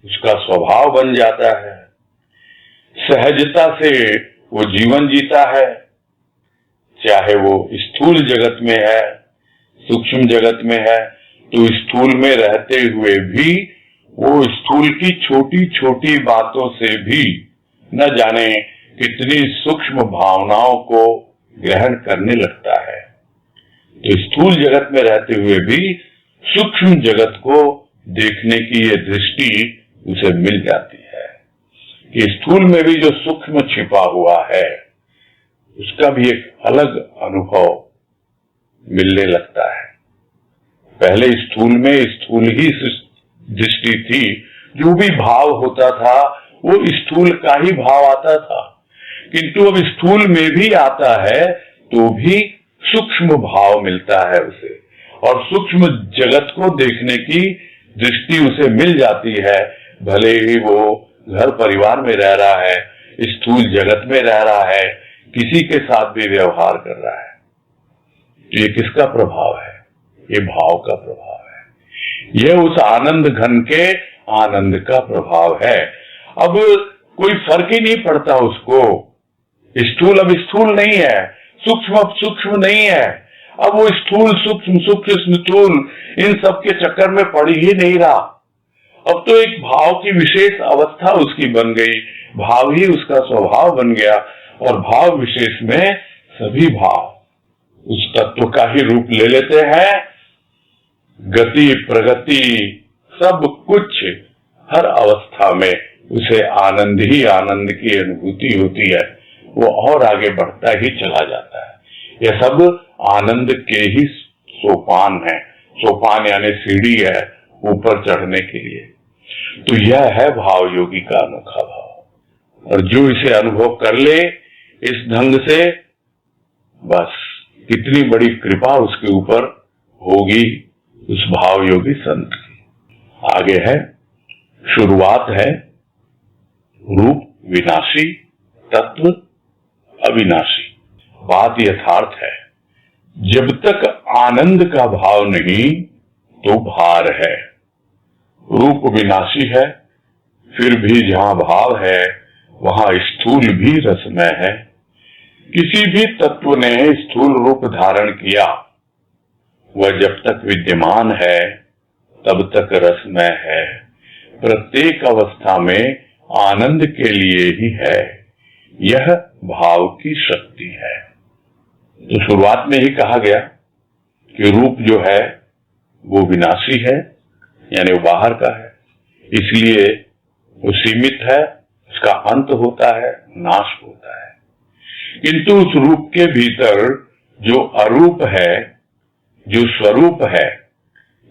उसका स्वभाव बन जाता है, सहजता से वो जीवन जीता है, चाहे वो स्थूल जगत में है, सूक्ष्म जगत में है। तो स्थूल में रहते हुए भी वो स्थूल की छोटी छोटी बातों से भी न जाने कितनी सूक्ष्म भावनाओं को ग्रहण करने लगता है। तो स्थूल जगत में रहते हुए भी सूक्ष्म जगत को देखने की ये दृष्टि उसे मिल जाती है कि स्थूल में भी जो सूक्ष्म छिपा हुआ है उसका भी एक अलग अनुभव मिलने लगता है। पहले स्थूल में स्थूल ही दृष्टि थी, जो भी भाव होता था वो स्थूल का ही भाव आता था, किंतु अब स्थूल में भी आता है तो भी सूक्ष्म भाव मिलता है उसे, और सूक्ष्म जगत को देखने की दृष्टि उसे मिल जाती है। भले ही वो घर परिवार में रह रहा है, स्थूल जगत में रह रहा है, किसी के साथ भी व्यवहार कर रहा है, तो ये किसका प्रभाव है? ये भाव का प्रभाव है। यह उस आनंद घन के आनंद का प्रभाव है। अब कोई फर्क ही नहीं पड़ता उसको। स्थूल अब स्थूल नहीं है, सूक्ष्म अब सूक्ष्म नहीं है। अब वो स्थूल सूक्ष्म सूक्ष्म स्थूल इन सब के चक्कर में पड़ ही नहीं रहा। अब तो एक भाव की विशेष अवस्था उसकी बन गई, भाव ही उसका स्वभाव बन गया। और भाव विशेष में सभी भाव उस तत्व का ही रूप ले लेते हैं। गति प्रगति सब कुछ हर अवस्था में उसे आनंद ही आनंद की अनुभूति होती है। वो और आगे बढ़ता ही चला जाता है। यह सब आनंद के ही सोपान है। सोपान यानी सीढ़ी है ऊपर चढ़ने के लिए। तो यह है भाव योगी का अनोखा भाव। और जो इसे अनुभव कर ले इस ढंग से, बस कितनी बड़ी कृपा उसके ऊपर होगी उस भाव योगी संत की। आगे है, शुरुआत है रूप विनाशी, तत्व अविनाशी। बात यथार्थ है। जब तक आनंद का भाव नहीं तो भार है। रूप विनाशी है, फिर भी जहां भाव है वहां स्थूल भी रसमय है। किसी भी तत्व ने स्थूल रूप धारण किया, वह जब तक विद्यमान है तब तक रसमय है। प्रत्येक अवस्था में आनंद के लिए ही है। यह भाव की शक्ति है। तो शुरुआत में ही कहा गया कि रूप जो है वो विनाशी है, यानी वो बाहर का है, इसलिए वो सीमित है, उसका अंत होता है, नाश होता है। किंतु उस रूप के भीतर जो अरूप है, जो स्वरूप है,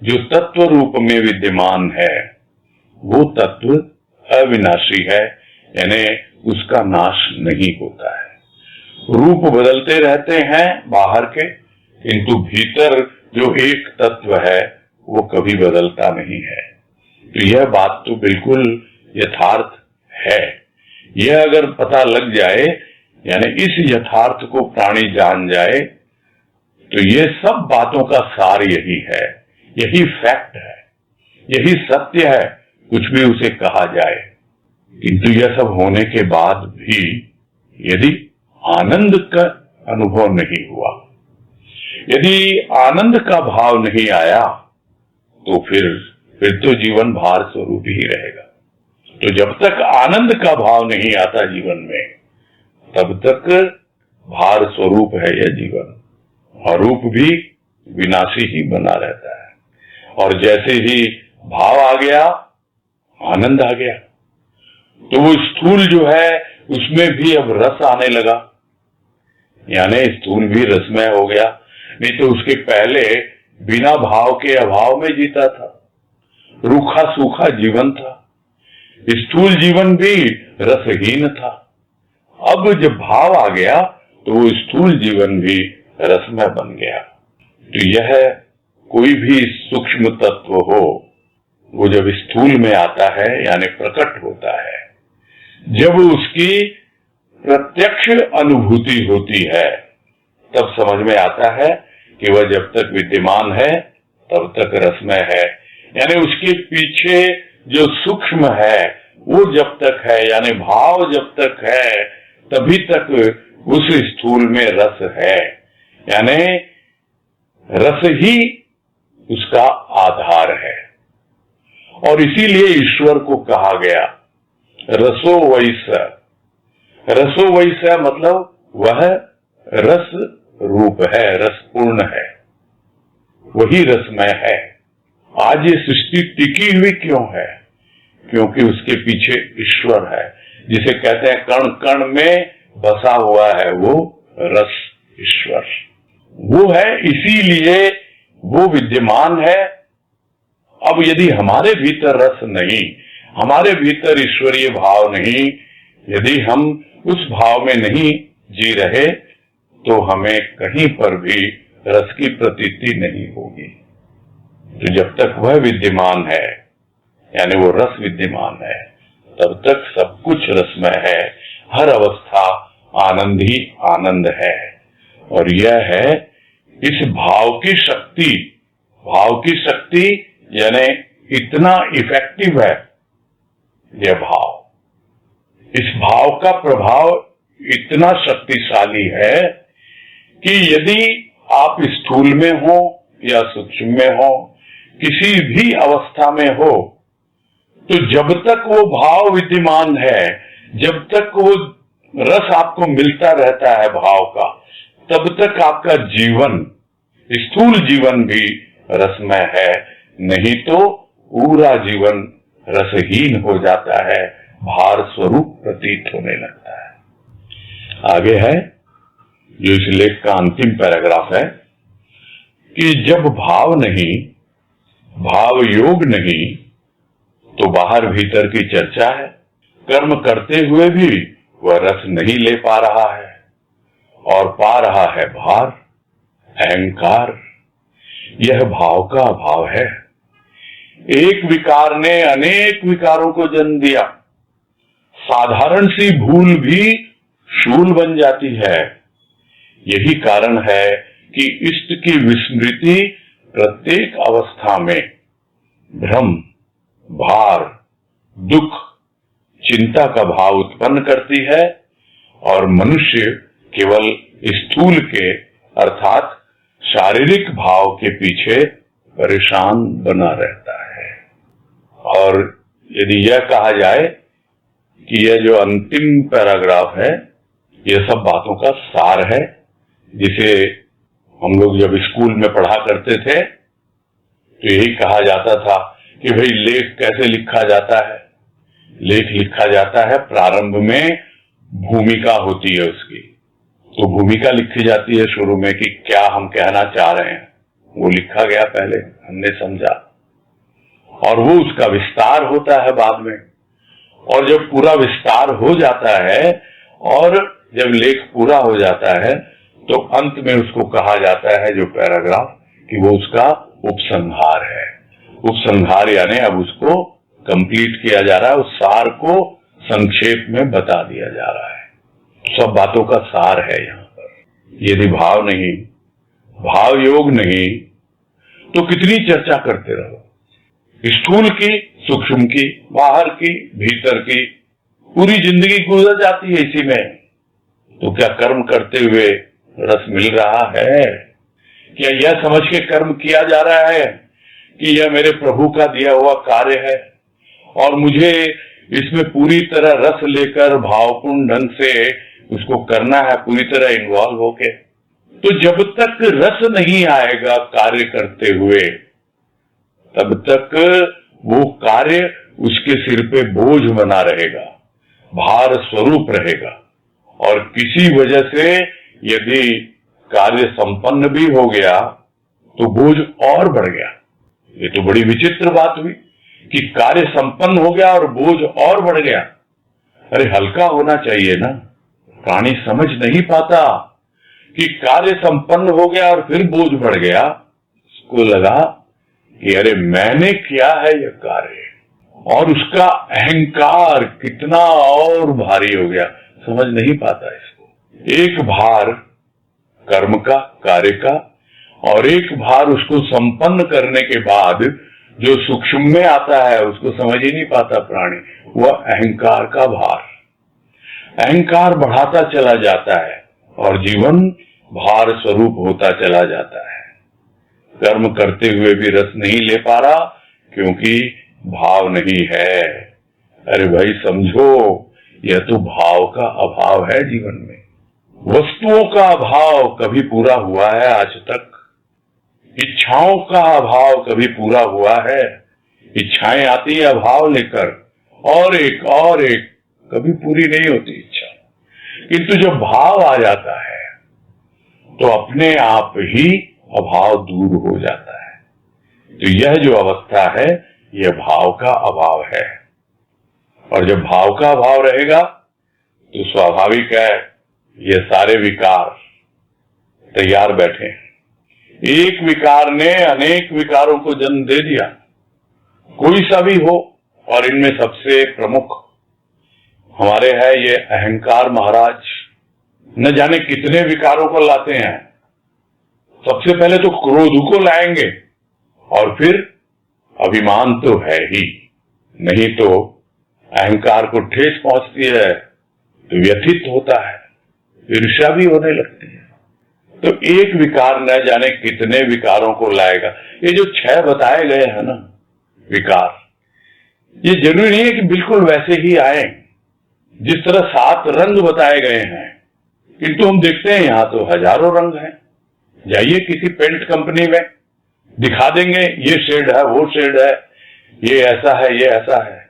जो तत्व रूप में विद्यमान है, वो तत्व अविनाशी है, यानी उसका नाश नहीं होता है। रूप बदलते रहते हैं बाहर के, किंतु भीतर जो एक तत्व है वो कभी बदलता नहीं है। तो यह बात तो बिल्कुल यथार्थ है। यह अगर पता लग जाए, यानी इस यथार्थ को प्राणी जान जाए, तो ये सब बातों का सार यही है, यही फैक्ट है, यही सत्य है, कुछ भी उसे कहा जाए। किंतु यह सब होने के बाद भी यदि आनंद का अनुभव नहीं हुआ, यदि आनंद का भाव नहीं आया, तो फिर तो जीवन भार स्वरूप ही रहेगा। तो जब तक आनंद का भाव नहीं आता जीवन में, तब तक भार स्वरूप है यह जीवन, और रूप भी विनाशी ही बना रहता है। और जैसे ही भाव आ गया, आनंद आ गया, तो वो स्थूल जो है उसमें भी अब रस आने लगा, यानी स्थूल भी रसमय हो गया। नहीं तो उसके पहले बिना भाव के अभाव में जीता था, रूखा सूखा जीवन था, स्थूल जीवन भी रसहीन था। अब जब भाव आ गया तो वो स्थूल जीवन भी रसमय बन गया। तो यह कोई भी सूक्ष्म तत्व हो, वो जब स्थूल में आता है यानी प्रकट होता है, जब उसकी प्रत्यक्ष अनुभूति होती है, तब समझ में आता है कि वह जब तक विद्यमान है तब तक रसमय है। यानी उसके पीछे जो सूक्ष्म है वो जब तक है, यानी भाव जब तक है, तभी तक उस स्थूल में रस है, यानी रस ही उसका आधार है। और इसीलिए ईश्वर को कहा गया रसो वैसा। रसो वैसा मतलब वह रस रूप है, रसपूर्ण है, वही रसमय है। आज ये सृष्टि टिकी हुई क्यों है? क्योंकि उसके पीछे ईश्वर है, जिसे कहते हैं कण कण में बसा हुआ है वो रस, ईश्वर वो है, इसीलिए वो विद्यमान है। अब यदि हमारे भीतर रस नहीं, हमारे भीतर ईश्वरीय भाव नहीं, यदि हम उस भाव में नहीं जी रहे, तो हमें कहीं पर भी रस की प्रतीति नहीं होगी। तो जब तक वह विद्यमान है, यानी वो रस विद्यमान है, तब तक सब कुछ रसमय है, हर अवस्था आनंद ही आनंद है। और यह है इस भाव की शक्ति यानी इतना इफेक्टिव है यह भाव, इस भाव का प्रभाव इतना शक्तिशाली है कि यदि आप स्थूल में हो या सूक्ष्म में हो, किसी भी अवस्था में हो, तो जब तक वो भाव विद्यमान है, जब तक वो रस आपको मिलता रहता है भाव का, तब तक आपका जीवन, स्थूल जीवन भी रसमय है, नहीं तो पूरा जीवन रसहीन हो जाता है, भार स्वरूप प्रतीत होने लगता है। आगे है जो इस लेख का अंतिम पैराग्राफ है कि जब भाव नहीं, भाव योग नहीं, तो बाहर भीतर की चर्चा है। कर्म करते हुए भी वह रस नहीं ले पा रहा है और पा रहा है भार, अहंकार। यह भाव का अभाव है। एक विकार ने अनेक विकारों को जन्म दिया। साधारण सी भूल भी शूल बन जाती है। यही कारण है कि इष्ट की विस्मृति प्रत्येक अवस्था में भ्रम, भार, दुख, चिंता का भाव उत्पन्न करती है और मनुष्य केवल स्थूल के अर्थात शारीरिक भाव के पीछे परेशान बना रहता है। और यदि यह कहा जाए कि यह जो अंतिम पैराग्राफ है, यह सब बातों का सार है, जिसे हम लोग जब स्कूल में पढ़ा करते थे तो यही कहा जाता था कि भाई लेख कैसे लिखा जाता है। लेख लिखा जाता है, प्रारंभ में भूमिका होती है उसकी, तो भूमिका लिखी जाती है शुरू में कि क्या हम कहना चाह रहे हैं, वो लिखा गया पहले, हमने समझा, और वो उसका विस्तार होता है बाद में। और जब पूरा विस्तार हो जाता है और जब लेख पूरा हो जाता है तो अंत में उसको कहा जाता है जो पैराग्राफ कि वो उसका उपसंहार है। उपसंहार यानी अब उसको कंप्लीट किया जा रहा है, उस सार को संक्षेप में बता दिया जा रहा है। सब बातों का सार है यहाँ पर। यदि भाव नहीं, भाव योग नहीं, तो कितनी चर्चा करते रहो, स्थूल की, सूक्ष्म की, बाहर की, भीतर की, पूरी जिंदगी गुजर जाती है इसी में। तो क्या कर्म करते हुए रस मिल रहा है? क्या यह समझ के कर्म किया जा रहा है कि यह मेरे प्रभु का दिया हुआ कार्य है और मुझे इसमें पूरी तरह रस लेकर भावपूर्ण ढंग से उसको करना है, पूरी तरह इन्वॉल्व होके? तो जब तक रस नहीं आएगा कार्य करते हुए, तब तक वो कार्य उसके सिर पे बोझ बना रहेगा, भार स्वरूप रहेगा। और किसी वजह से यदि कार्य संपन्न भी हो गया तो बोझ और बढ़ गया। ये तो बड़ी विचित्र बात हुई कि कार्य संपन्न हो गया और बोझ और बढ़ गया। अरे हल्का होना चाहिए ना। प्राणी समझ नहीं पाता कि कार्य संपन्न हो गया और फिर बोझ बढ़ गया। उसको लगा कि अरे मैंने किया है यह कार्य, और उसका अहंकार कितना और भारी हो गया, समझ नहीं पाता इसको। एक भार कर्म का, कार्य का, और एक भार उसको संपन्न करने के बाद जो सूक्ष्म में आता है उसको समझ ही नहीं पाता प्राणी, वह अहंकार का भार। अहंकार बढ़ाता चला जाता है और जीवन भार स्वरूप होता चला जाता है। कर्म करते हुए भी रस नहीं ले पा रहा क्योंकि भाव नहीं है। अरे भाई समझो, यह तो भाव का अभाव है जीवन में। वस्तुओं का अभाव कभी पूरा हुआ है आज तक? इच्छाओं का अभाव कभी पूरा हुआ है? इच्छाएं आती है अभाव लेकर, और एक, कभी पूरी नहीं होती इच्छा। किंतु जब भाव आ जाता है तो अपने आप ही अभाव दूर हो जाता है। तो यह जो अवस्था है यह भाव का अभाव है। और जब भाव का अभाव रहेगा तो स्वाभाविक है ये सारे विकार तैयार बैठे हैं। एक विकार ने अनेक विकारों को जन्म दे दिया, कोई सा भी हो, और इनमें सबसे प्रमुख हमारे है ये अहंकार महाराज। न जाने कितने विकारों को लाते हैं, सबसे पहले तो क्रोध को लाएंगे और फिर अभिमान तो है ही, नहीं तो अहंकार को ठेस पहुंचती है तो व्यथित होता है, ईर्ष्या भी होने लगती है। तो एक विकार न जाने कितने विकारों को लाएगा। ये जो 6 बताए गए हैं ना विकार, ये जरूरी नहीं है कि बिल्कुल वैसे ही आए जिस तरह 7 रंग बताए गए हैं, किंतु हम देखते हैं यहां तो हजारों रंग हैं। जाइए किसी पेंट कंपनी में, दिखा देंगे ये शेड है, वो शेड है, ये ऐसा है, ये ऐसा है।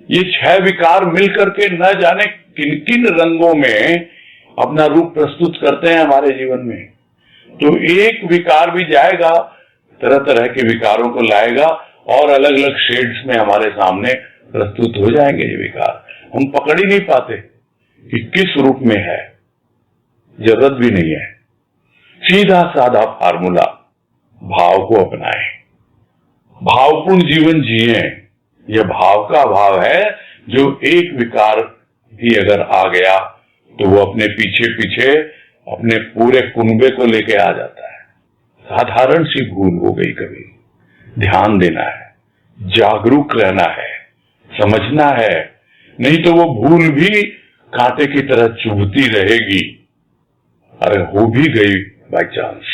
ये 6 विकार मिलकर के न जाने किन किन रंगों में अपना रूप प्रस्तुत करते हैं हमारे जीवन में। तो एक विकार भी जाएगा, तरह तरह के विकारों को लाएगा और अलग अलग शेड्स में हमारे सामने प्रस्तुत हो जाएंगे ये विकार। हम पकड़ ही नहीं पाते कि किस रूप में है, जरूरत भी नहीं है। सीधा साधा फार्मूला, भाव को अपनाएं, भावपूर्ण जीवन जिए। यह भाव का अभाव है, जो एक विकार भी अगर आ गया तो वो अपने पीछे पीछे अपने पूरे कुनबे को लेके आ जाता है। साधारण सी भूल हो गई कभी, ध्यान देना है, जागरूक रहना है, समझना है, नहीं तो वो भूल भी कांटे की तरह चुभती रहेगी। अरे हो भी गई बाय चांस,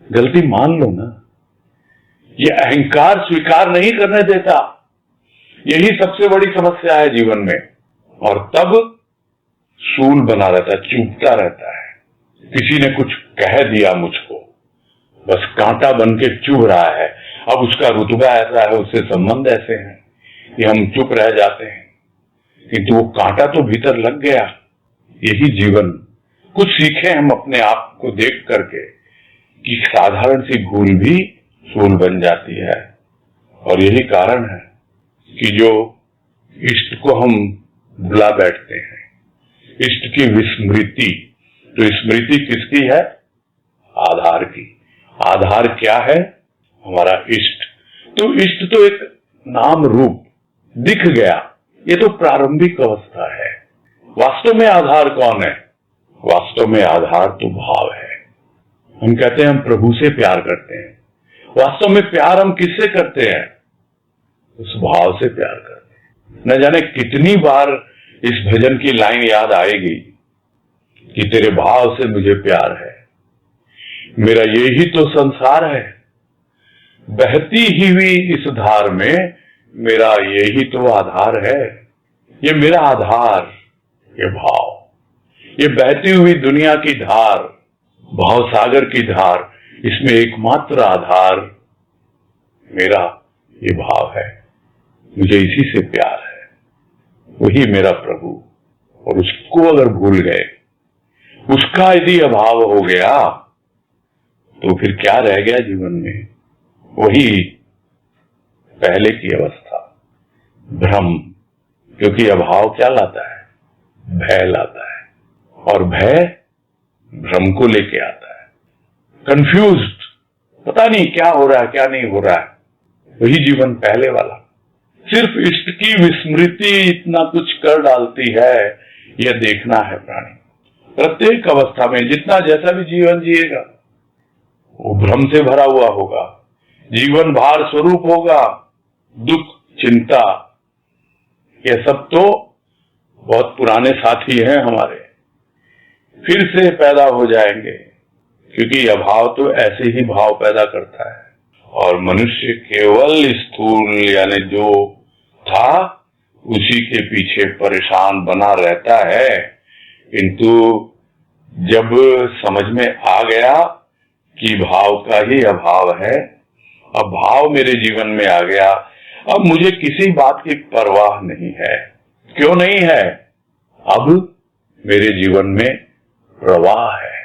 गलती मान लो ना। ये अहंकार स्वीकार नहीं करने देता, यही सबसे बड़ी समस्या है जीवन में। और तब सूल बना रहता है, चुभता रहता है। किसी ने कुछ कह दिया मुझको, बस कांटा बन के चुभ रहा है। अब उसका रुतबा ऐसा है, उससे संबंध ऐसे हैं कि हम चुप रह जाते हैं, किंतु वो कांटा तो भीतर लग गया। यही जीवन। कुछ सीखे हम अपने आप को देख करके कि साधारण सी भूल भी सूल बन जाती है। और यही कारण है कि जो इष्ट को हम भुला बैठते हैं, इष्ट की विस्मृति। तो स्मृति किसकी है? आधार की। आधार क्या है? हमारा इष्ट। तो इष्ट तो एक नाम रूप दिख गया, ये तो प्रारंभिक अवस्था है। वास्तव में आधार कौन है? वास्तव में आधार तो भाव है। हम कहते हैं हम प्रभु से प्यार करते हैं, वास्तव में प्यार हम किससे करते हैं? उस भाव से प्यार करते हैं। न जाने कितनी बार इस भजन की लाइन याद आएगी कि तेरे भाव से मुझे प्यार है, मेरा यही तो संसार है, बहती ही हुई इस धार में मेरा यही तो आधार है। ये मेरा आधार, ये भाव, ये बहती हुई दुनिया की धार, भाव सागर की धार, इसमें एकमात्र आधार मेरा ये भाव है। मुझे इसी से प्यार है, वही मेरा प्रभु। और उसको अगर भूल गए, उसका यदि अभाव हो गया, तो फिर क्या रह गया जीवन में? वही पहले की अवस्था, भ्रम। क्योंकि अभाव क्या लाता है? भय लाता है, और भय भ्रम को लेके आता है। कंफ्यूज्ड, पता नहीं क्या हो रहा है, क्या नहीं हो रहा है। वही जीवन पहले वाला। सिर्फ इष्ट की विस्मृति इतना कुछ कर डालती है, यह देखना है प्राणी। प्रत्येक अवस्था में जितना जैसा भी जीवन जिएगा, वो भ्रम से भरा हुआ होगा। जीवन भार स्वरूप होगा, दुख, चिंता, ये सब तो बहुत पुराने साथी हैं हमारे, फिर से पैदा हो जाएंगे। क्योंकि अभाव तो ऐसे ही भाव पैदा करता है। और मनुष्य केवल स्थूल यानी जो था उसी के पीछे परेशान बना रहता है। किंतु जब समझ में आ गया कि भाव का ही अभाव है, अब भाव मेरे जीवन में आ गया, अब मुझे किसी बात की परवाह नहीं है। क्यों नहीं है? अब मेरे जीवन में प्रवाह है।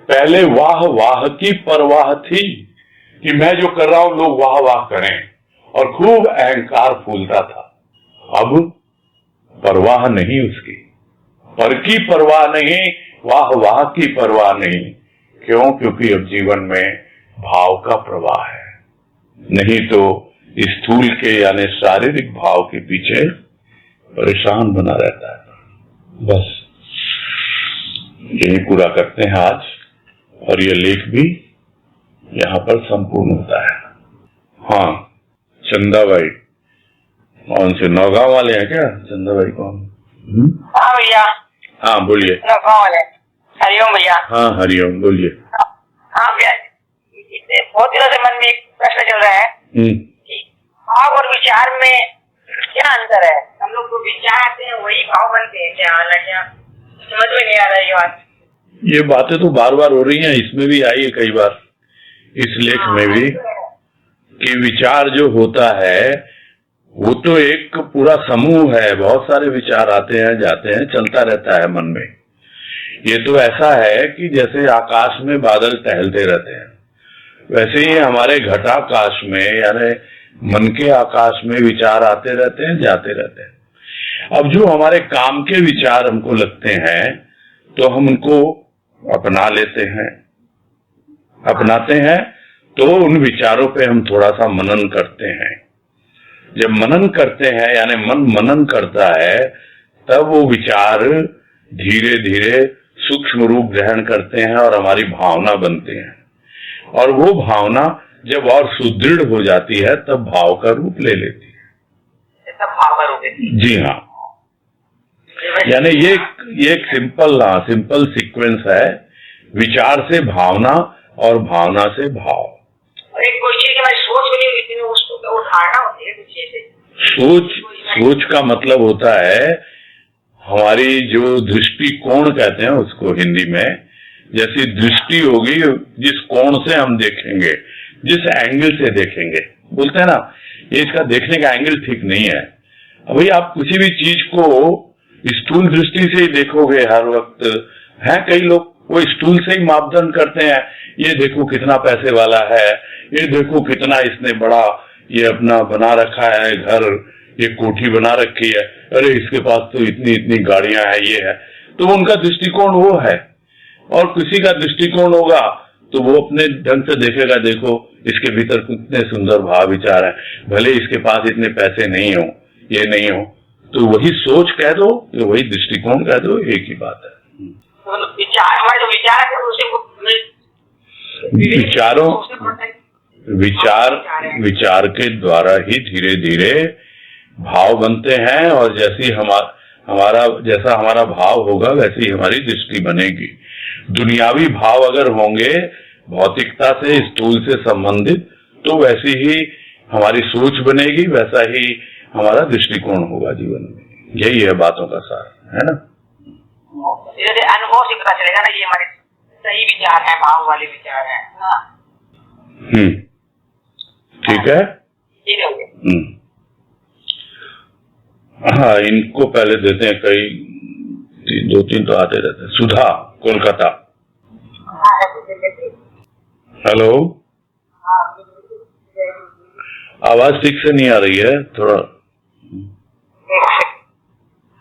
पहले वाह वाह की परवाह थी कि मैं जो कर रहा हूं लोग वाह वाह करें, और खूब अहंकार फूलता था। अब परवाह नहीं उसकी, पर की परवाह नहीं, वाह वाह की परवाह नहीं। क्यों? क्योंकि अब जीवन में भाव का प्रवाह है। नहीं तो स्थूल के यानी शारीरिक भाव के पीछे परेशान बना रहता है। बस यही पूरा करते हैं आज, और ये लेख भी यहाँ पर संपूर्ण होता है। हाँ, चंदाबाई कौन से नौगांव वाले हैं क्या? चंदाबाई कौन? हाँ भैया। हाँ बोलिए। नौगांव वाले। हरिओम भैया। हाँ हरिओम, बोलिए। हाँ भैया, बहुत दिनों से मन में एक प्रश्न चल रहा है कि भाव और विचार में क्या अंतर है? हम लोग जो विचार आते हैं वही भाव बनते हैं क्या? क्या समझ में नहीं आ रहा है ये बात। ये बातें तो बार बार हो रही हैं, इसमें भी आई है कई बार, इस लेख में भी, कि विचार जो होता है वो तो एक पूरा समूह है, बहुत सारे विचार आते हैं जाते हैं, चलता रहता है मन में। ये तो ऐसा है कि जैसे आकाश में बादल टहलते रहते हैं, वैसे ही हमारे घटाकाश में यानी मन के आकाश में विचार आते रहते हैं जाते रहते हैं। अब जो हमारे काम के विचार हमको लगते हैं तो हम उनको अपना लेते हैं, अपनाते हैं, तो उन विचारों पे हम थोड़ा सा मनन करते हैं। जब मनन करते हैं यानी मन मनन करता है, तब वो विचार धीरे धीरे सूक्ष्म रूप ग्रहण करते हैं और हमारी भावना बनते हैं, और वो भावना जब और सुदृढ़ हो जाती है तब भाव का रूप ले लेती है। भाव का रूप लेती है। जी हाँ, यानी ये एक सिंपल सीक्वेंस है, विचार से भावना और भावना से भाव। और एक कोई चीज हमारी सोच बनी हुई थी, उसको उठाना होती है कुछ चीजें। सोच का मतलब होता है हमारी जो दृष्टिकोण कहते हैं उसको हिंदी में, जैसी दृष्टि होगी, जिस कोण से हम देखेंगे, जिस एंगल से देखेंगे, बोलते हैं ना ये इसका देखने का एंगल ठीक नहीं है। अभी आप किसी भी चीज को स्थूल दृष्टि से ही देखोगे हर वक्त। है कई लोग वो स्टूल से ही मापदंड करते हैं, ये देखो कितना पैसे वाला है, ये देखो कितना इसने बड़ा ये अपना बना रखा है घर, ये कोठी बना रखी है, अरे इसके पास तो इतनी इतनी गाड़ियां हैं, ये है। तो उनका दृष्टिकोण वो है, और किसी का दृष्टिकोण होगा तो वो अपने ढंग से देखेगा, देखो इसके भीतर कितने सुंदर भाव विचार है, भले इसके पास इतने पैसे नहीं हो, ये नहीं हो, तो वही सोच कह दो, वही दृष्टिकोण कह दो, एक ही बात है। विचार के द्वारा ही धीरे धीरे भाव बनते हैं, और जैसा हमारा भाव होगा वैसी हमारी दृष्टि बनेगी। दुनियावी भाव अगर होंगे भौतिकता से स्थूल से संबंधित, तो वैसी ही हमारी सोच बनेगी, वैसा ही हमारा दृष्टिकोण होगा जीवन में। यही है बातों का सार, है ना। अनुभव से पता चलेगा ना ये हमारे सही विचार है, भाव वाले विचार है। ठीक है। हाँ, इनको पहले देते हैं, कई 2-3 तो आते रहते हैं। सुधा कोलकाता। हेलो, आवाज ठीक से नहीं आ रही है, थोड़ा।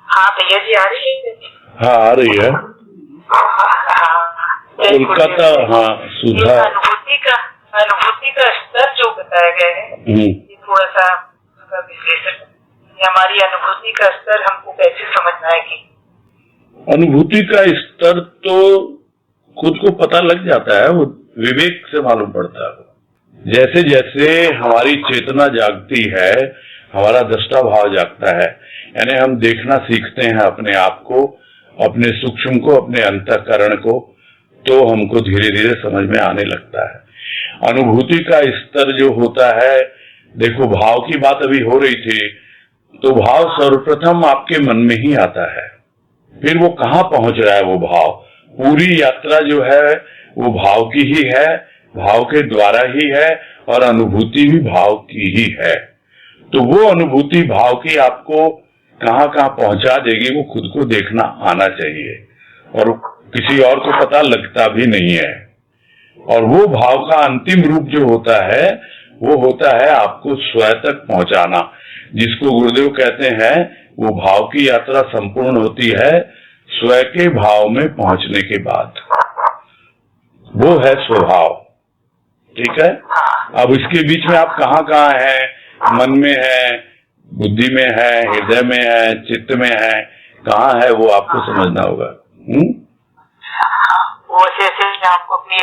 हाँ भैया जी, आ रही है। हाँ आ रही है। कोलकाता। हाँ सुधा। अनुभूति का स्तर जो बताया गया है, थोड़ा सा विश्लेषण, हमारी अनुभूति का स्तर हमको कैसे समझना है? कि अनुभूति का स्तर तो खुद को पता लग जाता है, वो विवेक से मालूम पड़ता है। जैसे जैसे हमारी चेतना जागती है, हमारा दृष्टा भाव जागता है, यानी हम देखना सीखते हैं अपने आप को, अपने सूक्ष्म को, अपने अंतःकरण को, तो हमको धीरे धीरे समझ में आने लगता है। अनुभूति का स्तर जो होता है, देखो भाव की बात अभी हो रही थी, तो भाव सर्वप्रथम आपके मन में ही आता है, फिर वो कहाँ पहुंच रहा है वो भाव, पूरी यात्रा जो है वो भाव की ही है, भाव के द्वारा ही है, और अनुभूति भी भाव की ही है। तो वो अनुभूति भाव की आपको कहाँ कहाँ पहुंचा देगी, वो खुद को देखना आना चाहिए, और किसी और को पता लगता भी नहीं है। और वो भाव का अंतिम रूप जो होता है, वो होता है आपको स्वयं तक पहुंचाना, जिसको गुरुदेव कहते हैं वो भाव की यात्रा संपूर्ण होती है स्वयं के भाव में पहुंचने के बाद, वो है स्वभाव। ठीक है। अब इसके बीच में आप कहाँ कहाँ हैं, मन में है, बुद्धि में है, हृदय में है, चित्त में है, कहाँ है वो आपको समझना होगा। वो तो ऐसे ऐसे आपको अपने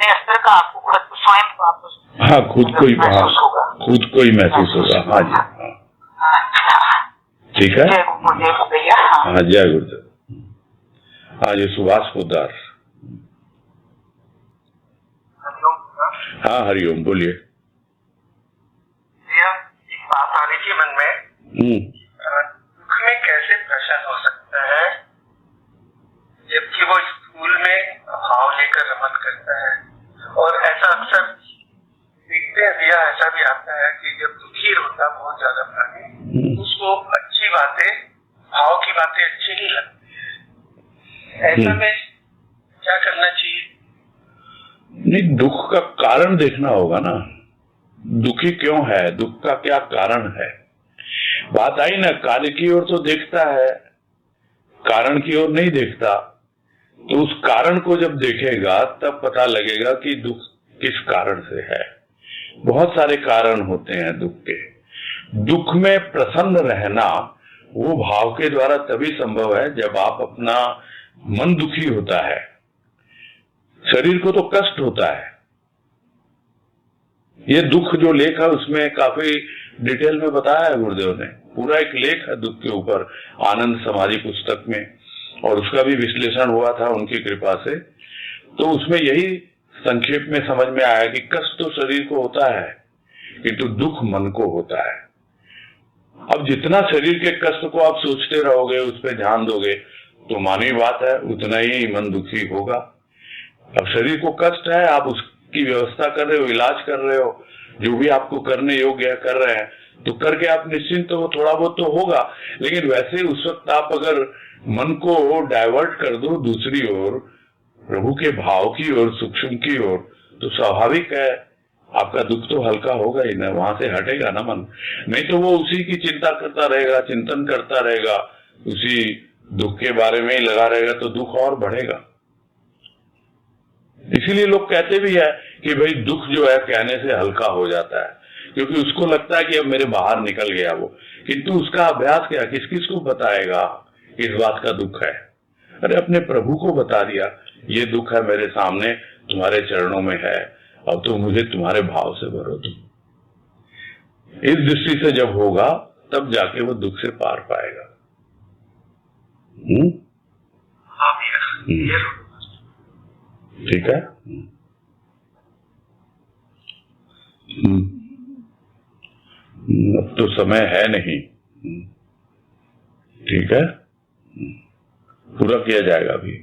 स्तर का आपको खुद स्वयं को आपको हाँ, खुद को ही महसूस होगा, खुद को ही महसूस होगा। हाँ जी, हाँ। ठीक है। जय गुरुदेव भैया। हाँ, जय गुरुदेव। हाँ जी, सुभाष पोद्दार। हाँ, हरिओम, बोलिए। एक बात आ रही थी मन में, दुख में कैसे प्रसन्न हो सकता है जबकि वो स्कूल में भाव लेकर रमन करता है। और ऐसा अक्सर देखते हैं भैया, ऐसा भी आता है कि जब दुखी होता है बहुत ज्यादा प्राणी, उसको अच्छी बातें, भाव की बातें अच्छी नहीं लगती है। ऐसा में क्या करना चाहिए? नहीं, दुख का कारण देखना होगा ना, दुखी क्यों है, दुख का क्या कारण है। बात आई ना, कार्य की ओर तो देखता है, कारण की ओर नहीं देखता। तो उस कारण को जब देखेगा तब पता लगेगा कि दुख किस कारण से है। बहुत सारे कारण होते हैं दुख के। दुख में प्रसन्न रहना वो भाव के द्वारा तभी संभव है जब आप अपना मन दुखी होता है। शरीर को तो कष्ट होता है। ये दुख जो लेख है उसमें काफी डिटेल में बताया है गुरुदेव ने, पूरा एक लेख है दुख के ऊपर आनंद समाधि पुस्तक में, और उसका भी विश्लेषण हुआ था उनकी कृपा से। तो उसमें यही संक्षेप में समझ में आया कि कष्ट तो शरीर को होता है किंतु दुख मन को होता है। अब जितना शरीर के कष्ट को आप सोचते रहोगे, उस पर ध्यान दोगे, तो मानवीय बात है उतना ही मन दुखी होगा। अब शरीर को कष्ट है, आप उसकी व्यवस्था कर रहे हो, इलाज कर रहे हो, जो भी आपको करने योग्य है कर रहे हैं, तो करके आप निश्चिंत हो, थोड़ा बहुत तो होगा। लेकिन वैसे उस वक्त आप अगर मन को डाइवर्ट कर दो दूसरी ओर, प्रभु के भाव की ओर, सूक्ष्म की ओर, तो स्वाभाविक है आपका दुख तो हल्का होगा ही ना, वहां से हटेगा ना मन। नहीं तो वो उसी की चिंता करता रहेगा, चिंतन करता रहेगा, उसी दुख के बारे में ही लगा रहेगा, तो दुख और बढ़ेगा। इसीलिए लोग कहते भी है कि भाई दुख जो है कहने से हल्का हो जाता है, क्योंकि उसको लगता है कि अब मेरे बाहर निकल गया वो। किंतु उसका अभ्यास क्या, किस किस को बताएगा इस बात का दुख है। अरे अपने प्रभु को बता दिया, ये दुख है मेरे सामने, तुम्हारे चरणों में है, अब तो मुझे तुम्हारे भाव से भरो तुम। इस दृष्टि से जब होगा तब जाके वो दुख से पार पाएगा। हाँ भैया, ठीक है। अब तो समय है नहीं, ठीक है, पूरा किया जाएगा अभी।